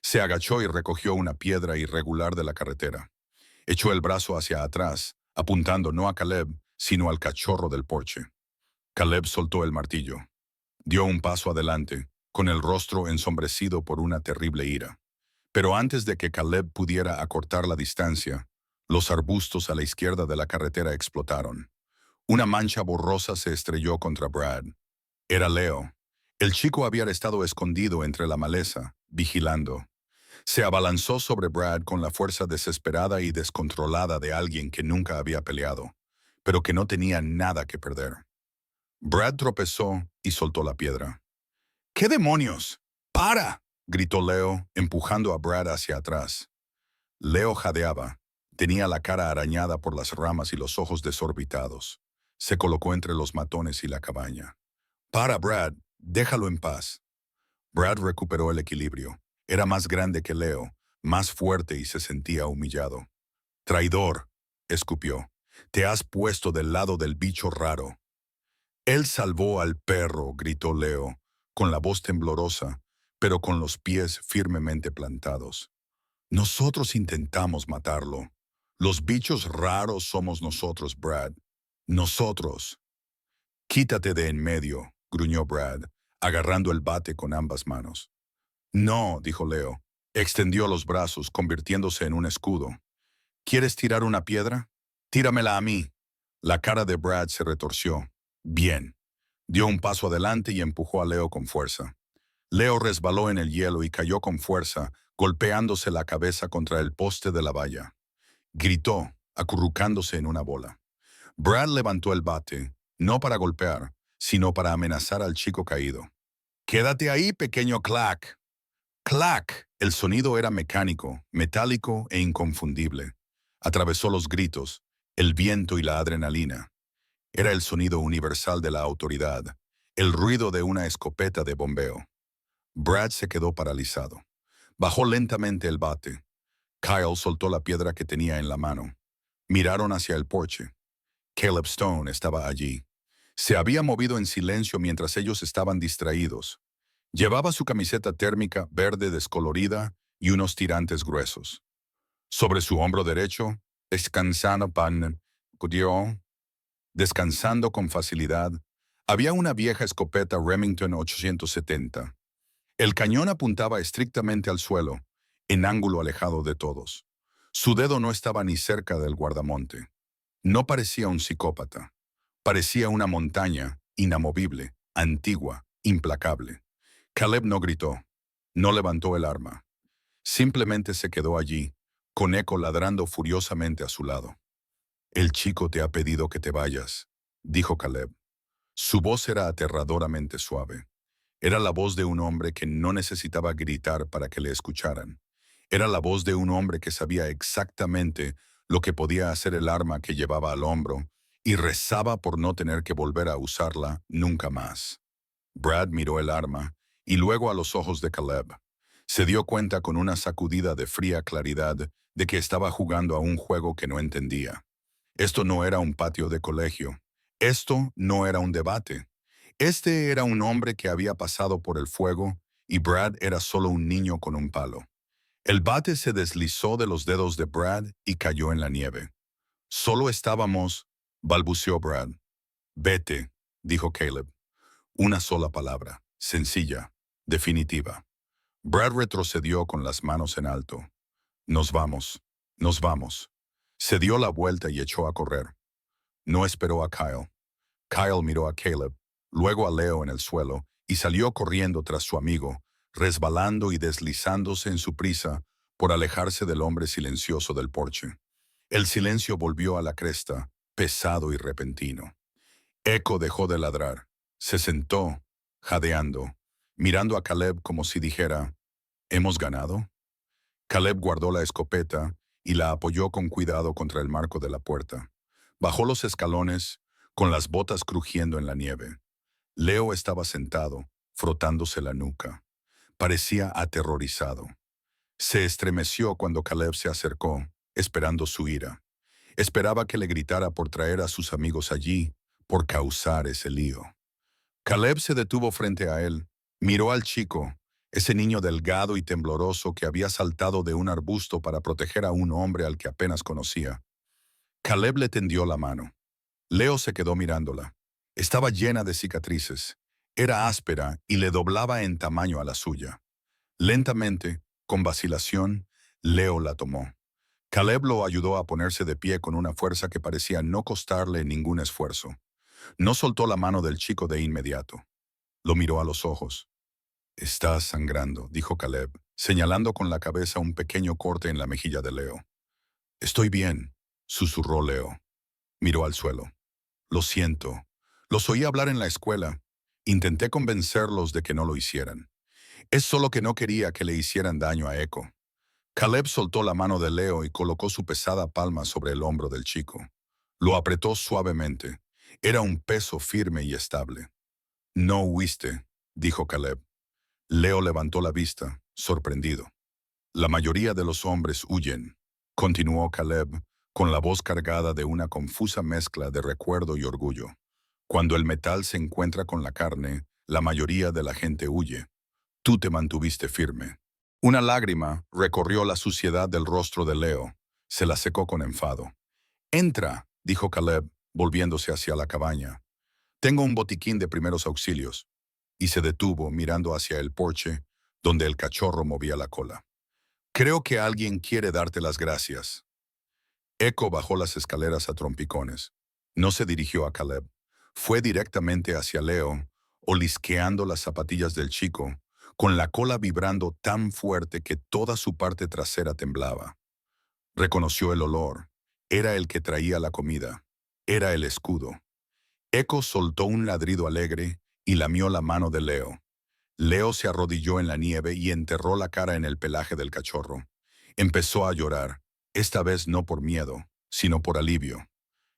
Se agachó y recogió una piedra irregular de la carretera. Echó el brazo hacia atrás, apuntando no a Caleb, sino al cachorro del porche. Caleb soltó el martillo. Dio un paso adelante, con el rostro ensombrecido por una terrible ira. Pero antes de que Caleb pudiera acortar la distancia, los arbustos a la izquierda de la carretera explotaron. Una mancha borrosa se estrelló contra Brad. Era Leo. El chico había estado escondido entre la maleza, vigilando. Se abalanzó sobre Brad con la fuerza desesperada y descontrolada de alguien que nunca había peleado, pero que no tenía nada que perder. Brad tropezó y soltó la piedra. «¿Qué demonios? ¡Para!», gritó Leo, empujando a Brad hacia atrás. Leo jadeaba. Tenía la cara arañada por las ramas y los ojos desorbitados. Se colocó entre los matones y la cabaña. «Para, Brad. Déjalo en paz». Brad recuperó el equilibrio. Era más grande que Leo, más fuerte y se sentía humillado. «Traidor», escupió. «Te has puesto del lado del bicho raro». «Él salvó al perro», gritó Leo, con la voz temblorosa, pero con los pies firmemente plantados. «Nosotros intentamos matarlo. Los bichos raros somos nosotros, Brad. Nosotros». «Quítate de en medio», gruñó Brad, agarrando el bate con ambas manos. «No», dijo Leo. Extendió los brazos, convirtiéndose en un escudo. «¿Quieres tirar una piedra? Tíramela a mí». La cara de Brad se retorció. «Bien». Dio un paso adelante y empujó a Leo con fuerza. Leo resbaló en el hielo y cayó con fuerza, golpeándose la cabeza contra el poste de la valla. Gritó, acurrucándose en una bola. Brad levantó el bate, no para golpear, sino para amenazar al chico caído. «Quédate ahí, pequeño Clack». «Clack». El sonido era mecánico, metálico e inconfundible. Atravesó los gritos, el viento y la adrenalina. Era el sonido universal de la autoridad, el ruido de una escopeta de bombeo. Brad se quedó paralizado. Bajó lentamente el bate. Kyle soltó la piedra que tenía en la mano. Miraron hacia el porche. Caleb Stone estaba allí. Se había movido en silencio mientras ellos estaban distraídos. Llevaba su camiseta térmica verde descolorida y unos tirantes gruesos. Sobre su hombro derecho, descansando con facilidad, había una vieja escopeta Remington 870. El cañón apuntaba estrictamente al suelo, en ángulo alejado de todos. Su dedo no estaba ni cerca del guardamonte. No parecía un psicópata. Parecía una montaña, inamovible, antigua, implacable. Caleb no gritó. No levantó el arma. Simplemente se quedó allí, con Echo ladrando furiosamente a su lado. «El chico te ha pedido que te vayas», dijo Caleb. Su voz era aterradoramente suave. Era la voz de un hombre que no necesitaba gritar para que le escucharan. Era la voz de un hombre que sabía exactamente lo que podía hacer el arma que llevaba al hombro y rezaba por no tener que volver a usarla nunca más. Brad miró el arma y luego a los ojos de Caleb. Se dio cuenta con una sacudida de fría claridad de que estaba jugando a un juego que no entendía. Esto no era un patio de colegio. Esto no era un debate. Este era un hombre que había pasado por el fuego y Brad era solo un niño con un palo. El bate se deslizó de los dedos de Brad y cayó en la nieve. «Solo estábamos», balbuceó Brad. «Vete», dijo Caleb. Una sola palabra, sencilla, definitiva. Brad retrocedió con las manos en alto. «Nos vamos, nos vamos». Se dio la vuelta y echó a correr. No esperó a Kyle. Kyle miró a Caleb, luego a Leo en el suelo, y salió corriendo tras su amigo, resbalando y deslizándose en su prisa por alejarse del hombre silencioso del porche. El silencio volvió a la cresta, pesado y repentino. Echo dejó de ladrar. Se sentó, jadeando, mirando a Caleb como si dijera, «¿Hemos ganado?». Caleb guardó la escopeta y la apoyó con cuidado contra el marco de la puerta. Bajó los escalones, con las botas crujiendo en la nieve. Leo estaba sentado, frotándose la nuca. Parecía aterrorizado. Se estremeció cuando Caleb se acercó, esperando su ira. Esperaba que le gritara por traer a sus amigos allí, por causar ese lío. Caleb se detuvo frente a él, miró al chico, ese niño delgado y tembloroso que había saltado de un arbusto para proteger a un hombre al que apenas conocía. Caleb le tendió la mano. Leo se quedó mirándola. Estaba llena de cicatrices. Era áspera y le doblaba en tamaño a la suya. Lentamente, con vacilación, Leo la tomó. Caleb lo ayudó a ponerse de pie con una fuerza que parecía no costarle ningún esfuerzo. No soltó la mano del chico de inmediato. Lo miró a los ojos. «Estás sangrando», dijo Caleb, señalando con la cabeza un pequeño corte en la mejilla de Leo. «Estoy bien», susurró Leo. Miró al suelo. «Lo siento. Los oí hablar en la escuela. Intenté convencerlos de que no lo hicieran. Es solo que no quería que le hicieran daño a Echo». Caleb soltó la mano de Leo y colocó su pesada palma sobre el hombro del chico. Lo apretó suavemente. Era un peso firme y estable. «No huiste», dijo Caleb. Leo levantó la vista, sorprendido. «La mayoría de los hombres huyen», continuó Caleb, con la voz cargada de una confusa mezcla de recuerdo y orgullo. «Cuando el metal se encuentra con la carne, la mayoría de la gente huye. Tú te mantuviste firme». Una lágrima recorrió la suciedad del rostro de Leo. Se la secó con enfado. «Entra», dijo Caleb, volviéndose hacia la cabaña. «Tengo un botiquín de primeros auxilios». Y se detuvo mirando hacia el porche, donde el cachorro movía la cola. «Creo que alguien quiere darte las gracias». Echo bajó las escaleras a trompicones. No se dirigió a Caleb. Fue directamente hacia Leo, olisqueando las zapatillas del chico, con la cola vibrando tan fuerte que toda su parte trasera temblaba. Reconoció el olor. Era el que traía la comida. Era el escudo. Echo soltó un ladrido alegre y lamió la mano de Leo. Leo se arrodilló en la nieve y enterró la cara en el pelaje del cachorro. Empezó a llorar, esta vez no por miedo, sino por alivio.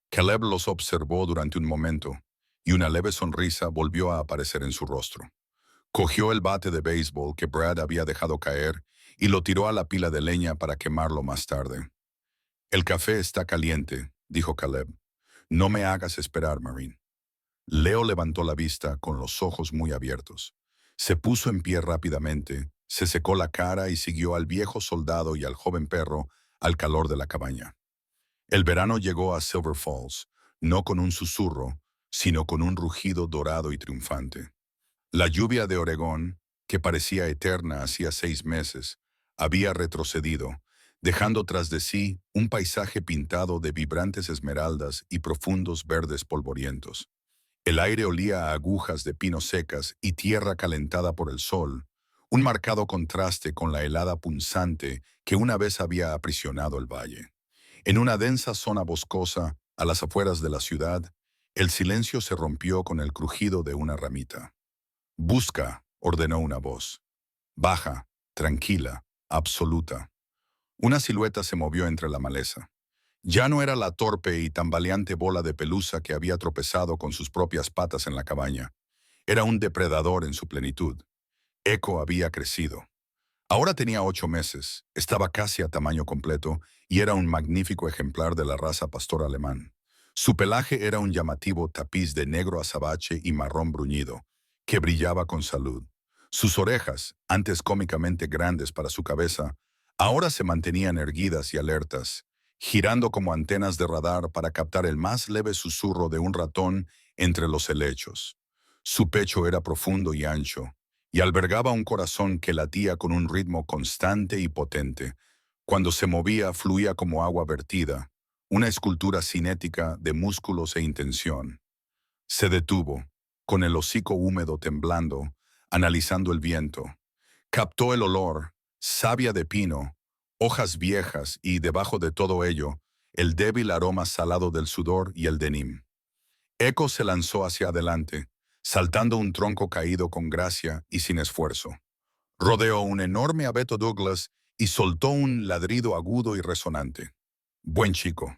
Caleb los observó durante un momento, y una leve sonrisa volvió a aparecer en su rostro. Cogió el bate de béisbol que Brad había dejado caer y lo tiró a la pila de leña para quemarlo más tarde. «El café está caliente», dijo Caleb. «No me hagas esperar, Marine». Leo levantó la vista con los ojos muy abiertos. Se puso en pie rápidamente, se secó la cara y siguió al viejo soldado y al joven perro al calor de la cabaña. El verano llegó a Silver Falls, no con un susurro, sino con un rugido dorado y triunfante. La lluvia de Oregón, que parecía eterna hacía 6 meses, había retrocedido, dejando tras de sí un paisaje pintado de vibrantes esmeraldas y profundos verdes polvorientos. El aire olía a agujas de pinos secas y tierra calentada por el sol, un marcado contraste con la helada punzante que una vez había aprisionado el valle. En una densa zona boscosa, a las afueras de la ciudad, el silencio se rompió con el crujido de una ramita. «Busca», ordenó una voz. Baja, tranquila, absoluta. Una silueta se movió entre la maleza. Ya no era la torpe y tambaleante bola de pelusa que había tropezado con sus propias patas en la cabaña. Era un depredador en su plenitud. Echo había crecido. Ahora tenía 8 meses, estaba casi a tamaño completo y era un magnífico ejemplar de la raza pastor alemán. Su pelaje era un llamativo tapiz de negro azabache y marrón bruñido, que brillaba con salud. Sus orejas, antes cómicamente grandes para su cabeza, ahora se mantenían erguidas y alertas, girando como antenas de radar para captar el más leve susurro de un ratón entre los helechos. Su pecho era profundo y ancho, y albergaba un corazón que latía con un ritmo constante y potente. Cuando se movía, fluía como agua vertida, una escultura cinética de músculos e intención. Se detuvo, con el hocico húmedo temblando, analizando el viento. Captó el olor, savia de pino, hojas viejas y, debajo de todo ello, el débil aroma salado del sudor y el denim. Echo se lanzó hacia adelante, saltando un tronco caído con gracia y sin esfuerzo. Rodeó un enorme abeto Douglas y soltó un ladrido agudo y resonante. «Buen chico».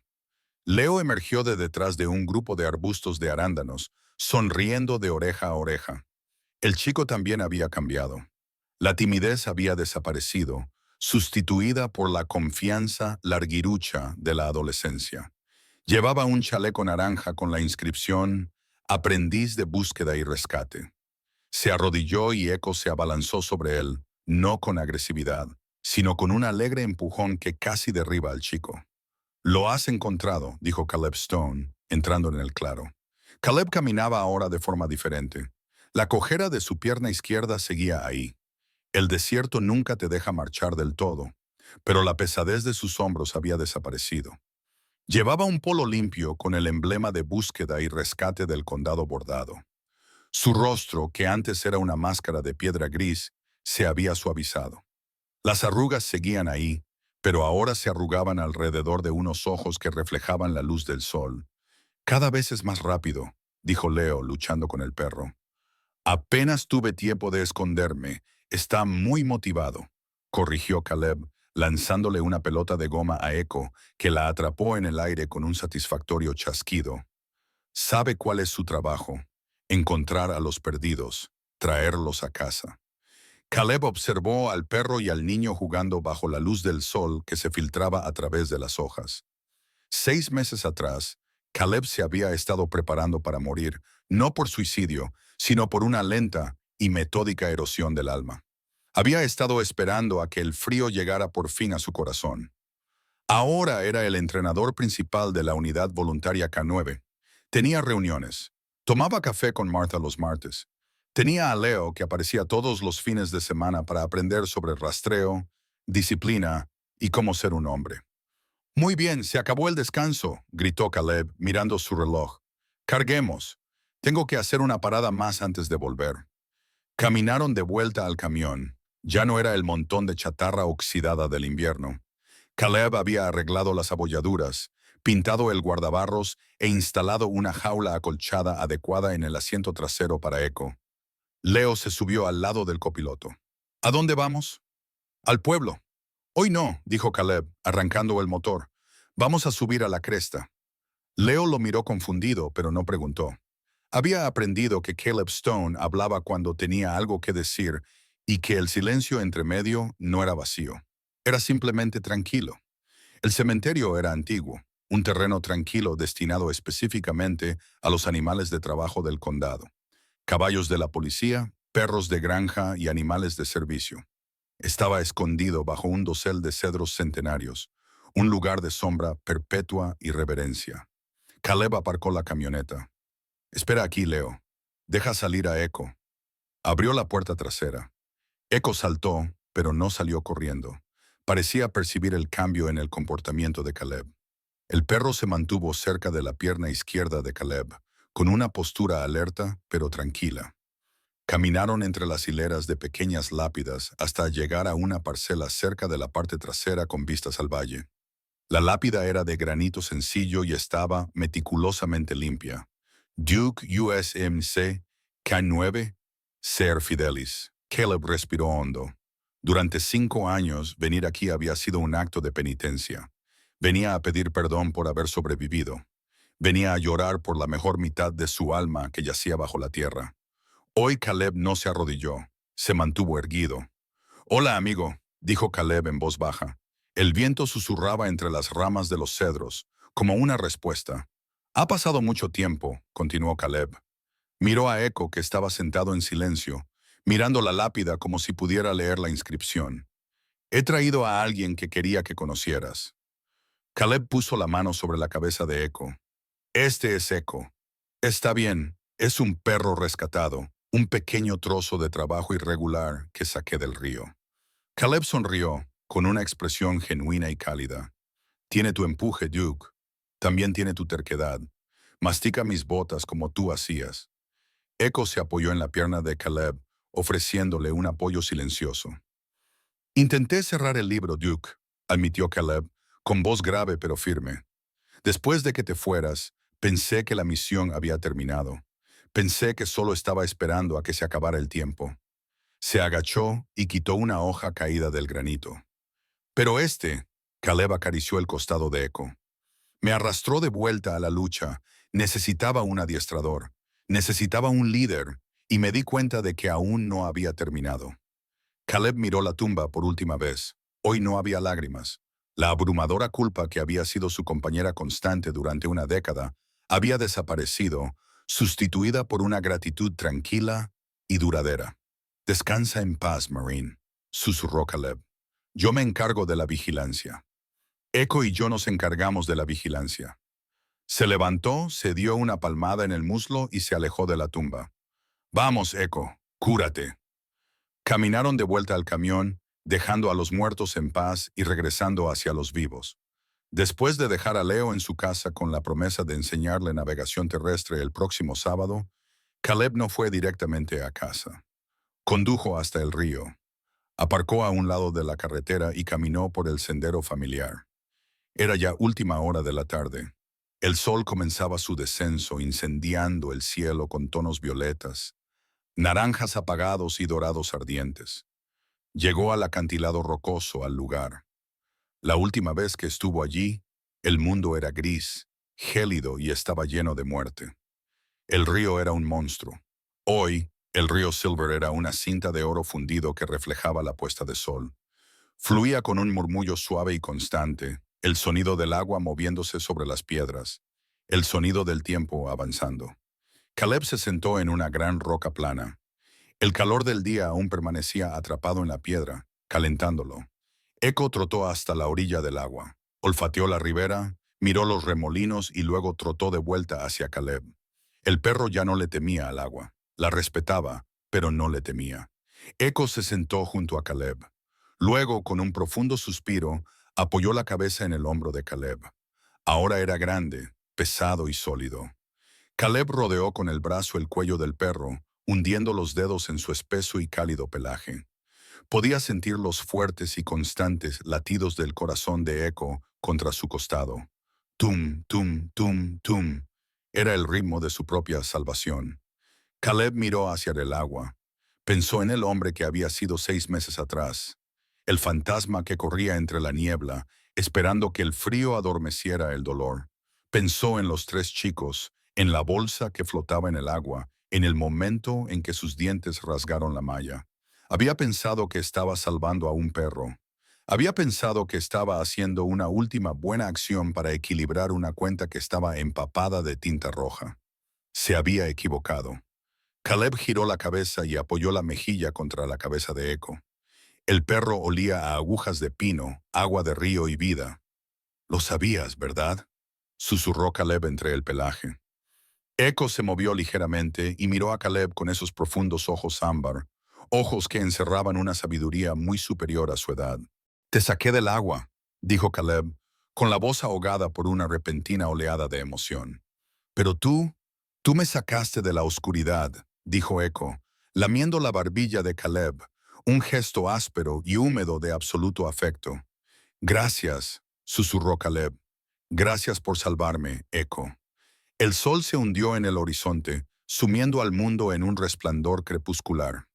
Leo emergió de detrás de un grupo de arbustos de arándanos, sonriendo de oreja a oreja. El chico también había cambiado. La timidez había desaparecido, sustituida por la confianza larguirucha de la adolescencia. Llevaba un chaleco naranja con la inscripción aprendiz de búsqueda y rescate. Se arrodilló y Echo se abalanzó sobre él, no con agresividad, sino con un alegre empujón que casi derriba al chico. «Lo has encontrado», dijo Caleb Stone, entrando en el claro. Caleb caminaba ahora de forma diferente. La cojera de su pierna izquierda seguía ahí. El desierto nunca te deja marchar del todo, pero la pesadez de sus hombros había desaparecido. Llevaba un polo limpio con el emblema de búsqueda y rescate del condado bordado. Su rostro, que antes era una máscara de piedra gris, se había suavizado. Las arrugas seguían ahí, pero ahora se arrugaban alrededor de unos ojos que reflejaban la luz del sol. «Cada vez es más rápido», dijo Leo, luchando con el perro. «Apenas tuve tiempo de esconderme. Está muy motivado», corrigió Caleb, lanzándole una pelota de goma a Echo, que la atrapó en el aire con un satisfactorio chasquido. «Sabe cuál es su trabajo: encontrar a los perdidos, traerlos a casa». Caleb observó al perro y al niño jugando bajo la luz del sol que se filtraba a través de las hojas. 6 meses atrás, Caleb se había estado preparando para morir, no por suicidio, sino por una lenta y metódica erosión del alma. Había estado esperando a que el frío llegara por fin a su corazón. Ahora era el entrenador principal de la unidad voluntaria K9. Tenía reuniones. Tomaba café con Martha los martes. Tenía a Leo, que aparecía todos los fines de semana para aprender sobre rastreo, disciplina y cómo ser un hombre. «Muy bien, se acabó el descanso», gritó Caleb, mirando su reloj. «Carguemos. Tengo que hacer una parada más antes de volver». Caminaron de vuelta al camión. Ya no era el montón de chatarra oxidada del invierno. Caleb había arreglado las abolladuras, pintado el guardabarros e instalado una jaula acolchada adecuada en el asiento trasero para Echo. Leo se subió al lado del copiloto. «¿A dónde vamos?» «Al pueblo». «Hoy no», dijo Caleb, arrancando el motor. «Vamos a subir a la cresta». Leo lo miró confundido, pero no preguntó. Había aprendido que Caleb Stone hablaba cuando tenía algo que decir y que el silencio entre medio no era vacío. Era simplemente tranquilo. El cementerio era antiguo, un terreno tranquilo destinado específicamente a los animales de trabajo del condado. Caballos de la policía, perros de granja y animales de servicio. Estaba escondido bajo un dosel de cedros centenarios, un lugar de sombra perpetua y reverencia. Caleb aparcó la camioneta. «Espera aquí, Leo. Deja salir a Echo». Abrió la puerta trasera. Echo saltó, pero no salió corriendo. Parecía percibir el cambio en el comportamiento de Caleb. El perro se mantuvo cerca de la pierna izquierda de Caleb, con una postura alerta pero tranquila. Caminaron entre las hileras de pequeñas lápidas hasta llegar a una parcela cerca de la parte trasera con vistas al valle. La lápida era de granito sencillo y estaba meticulosamente limpia. «Duke USMC K9 Ser Fidelis». Caleb respiró hondo. Durante 5 años, venir aquí había sido un acto de penitencia. Venía a pedir perdón por haber sobrevivido. Venía a llorar por la mejor mitad de su alma que yacía bajo la tierra. Hoy Caleb no se arrodilló, se mantuvo erguido. «Hola, amigo», dijo Caleb en voz baja. El viento susurraba entre las ramas de los cedros, como una respuesta. «Ha pasado mucho tiempo», continuó Caleb. Miró a Echo, que estaba sentado en silencio, mirando la lápida como si pudiera leer la inscripción. «He traído a alguien que quería que conocieras». Caleb puso la mano sobre la cabeza de Echo. «Este es Echo. Está bien, es un perro rescatado, un pequeño trozo de trabajo irregular que saqué del río». Caleb sonrió, con una expresión genuina y cálida. «Tiene tu empuje, Duke. También tiene tu terquedad. Mastica mis botas como tú hacías». Echo se apoyó en la pierna de Caleb, ofreciéndole un apoyo silencioso. «Intenté cerrar el libro, Duke», admitió Caleb, con voz grave pero firme. «Después de que te fueras, pensé que la misión había terminado. Pensé que solo estaba esperando a que se acabara el tiempo». Se agachó y quitó una hoja caída del granito. «Pero Caleb acarició el costado de Echo. «Me arrastró de vuelta a la lucha. Necesitaba un adiestrador. Necesitaba un líder. Y me di cuenta de que aún no había terminado». Caleb miró la tumba por última vez. Hoy no había lágrimas. La abrumadora culpa que había sido su compañera constante durante una década había desaparecido, sustituida por una gratitud tranquila y duradera. Descansa en paz, Marine, susurró Caleb. Yo me encargo de la vigilancia. Echo y yo nos encargamos de la vigilancia. Se levantó, se dio una palmada en el muslo y se alejó de la tumba. Vamos, Echo, cúrate. Caminaron de vuelta al camión, dejando a los muertos en paz y regresando hacia los vivos. Después de dejar a Leo en su casa con la promesa de enseñarle navegación terrestre el próximo sábado, Caleb no fue directamente a casa. Condujo hasta el río. Aparcó a un lado de la carretera y caminó por el sendero familiar. Era ya última hora de la tarde. El sol comenzaba su descenso, incendiando el cielo con tonos violetas, naranjas apagados y dorados ardientes. Llegó al acantilado rocoso al lugar. La última vez que estuvo allí, el mundo era gris, gélido y estaba lleno de muerte. El río era un monstruo. Hoy, el río Silver era una cinta de oro fundido que reflejaba la puesta de sol. Fluía con un murmullo suave y constante, el sonido del agua moviéndose sobre las piedras, el sonido del tiempo avanzando. Caleb se sentó en una gran roca plana. El calor del día aún permanecía atrapado en la piedra, calentándolo. Echo trotó hasta la orilla del agua, olfateó la ribera, miró los remolinos y luego trotó de vuelta hacia Caleb. El perro ya no le temía al agua, la respetaba, pero no le temía. Echo se sentó junto a Caleb. Luego, con un profundo suspiro, apoyó la cabeza en el hombro de Caleb. Ahora era grande, pesado y sólido. Caleb rodeó con el brazo el cuello del perro, hundiendo los dedos en su espeso y cálido pelaje. Podía sentir los fuertes y constantes latidos del corazón de Echo contra su costado. Tum, tum, tum, tum. Era el ritmo de su propia salvación. Caleb miró hacia el agua. Pensó en el hombre que había sido 6 meses atrás. El fantasma que corría entre la niebla, esperando que el frío adormeciera el dolor. Pensó en los 3 chicos, en la bolsa que flotaba en el agua, en el momento en que sus dientes rasgaron la malla. Había pensado que estaba salvando a un perro. Había pensado que estaba haciendo una última buena acción para equilibrar una cuenta que estaba empapada de tinta roja. Se había equivocado. Caleb giró la cabeza y apoyó la mejilla contra la cabeza de Echo. El perro olía a agujas de pino, agua de río y vida. «Lo sabías, ¿verdad?», susurró Caleb entre el pelaje. Echo se movió ligeramente y miró a Caleb con esos profundos ojos ámbar, ojos que encerraban una sabiduría muy superior a su edad. «Te saqué del agua», dijo Caleb, con la voz ahogada por una repentina oleada de emoción. «Pero tú me sacaste de la oscuridad», dijo Echo, lamiendo la barbilla de Caleb, un gesto áspero y húmedo de absoluto afecto. «Gracias», susurró Caleb. «Gracias por salvarme, Echo». El sol se hundió en el horizonte, sumiendo al mundo en un resplandor crepuscular.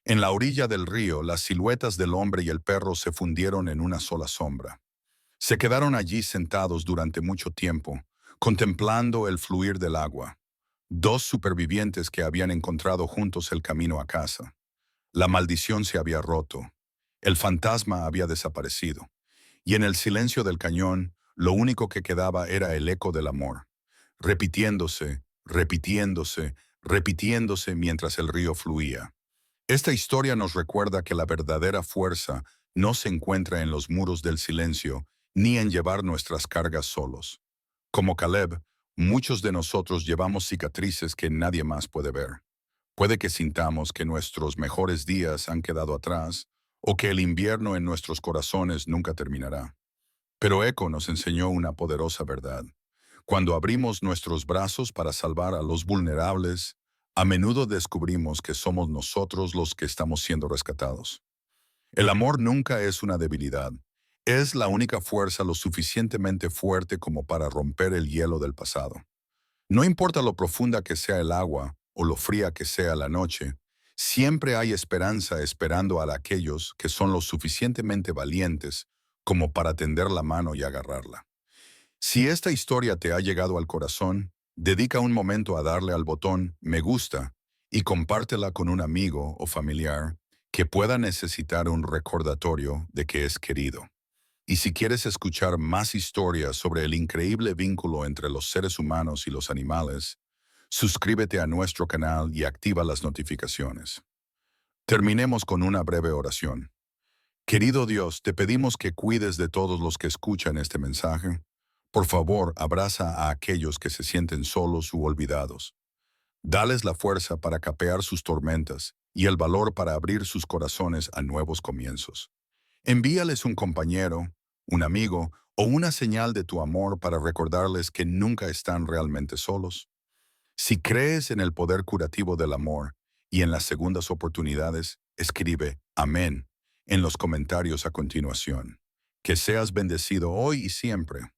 En la orilla del río, las siluetas del hombre y el perro se fundieron en una sola sombra. Se quedaron allí sentados durante mucho tiempo, contemplando el fluir del agua. 2 supervivientes que habían encontrado juntos el camino a casa. La maldición se había roto. El fantasma había desaparecido. Y en el silencio del cañón, lo único que quedaba era el eco del amor, repitiéndose, repitiéndose, repitiéndose mientras el río fluía. Esta historia nos recuerda que la verdadera fuerza no se encuentra en los muros del silencio, ni en llevar nuestras cargas solos. Como Caleb, muchos de nosotros llevamos cicatrices que nadie más puede ver. Puede que sintamos que nuestros mejores días han quedado atrás, o que el invierno en nuestros corazones nunca terminará. Pero Echo nos enseñó una poderosa verdad. Cuando abrimos nuestros brazos para salvar a los vulnerables, a menudo descubrimos que somos nosotros los que estamos siendo rescatados. El amor nunca es una debilidad. Es la única fuerza lo suficientemente fuerte como para romper el hielo del pasado. No importa lo profunda que sea el agua o lo fría que sea la noche, siempre hay esperanza esperando a aquellos que son lo suficientemente valientes como para tender la mano y agarrarla. Si esta historia te ha llegado al corazón, dedica un momento a darle al botón «Me gusta» y compártela con un amigo o familiar que pueda necesitar un recordatorio de que es querido. Y si quieres escuchar más historias sobre el increíble vínculo entre los seres humanos y los animales, Suscríbete a nuestro canal y activa las notificaciones. Terminemos con una breve oración. Querido Dios, te pedimos que cuides de todos los que escuchan este mensaje. Por favor, abraza a aquellos que se sienten solos u olvidados. Dales la fuerza para capear sus tormentas y el valor para abrir sus corazones a nuevos comienzos. Envíales un compañero, un amigo o una señal de tu amor para recordarles que nunca están realmente solos. Si crees en el poder curativo del amor y en las segundas oportunidades, escribe Amén en los comentarios a continuación. Que seas bendecido hoy y siempre.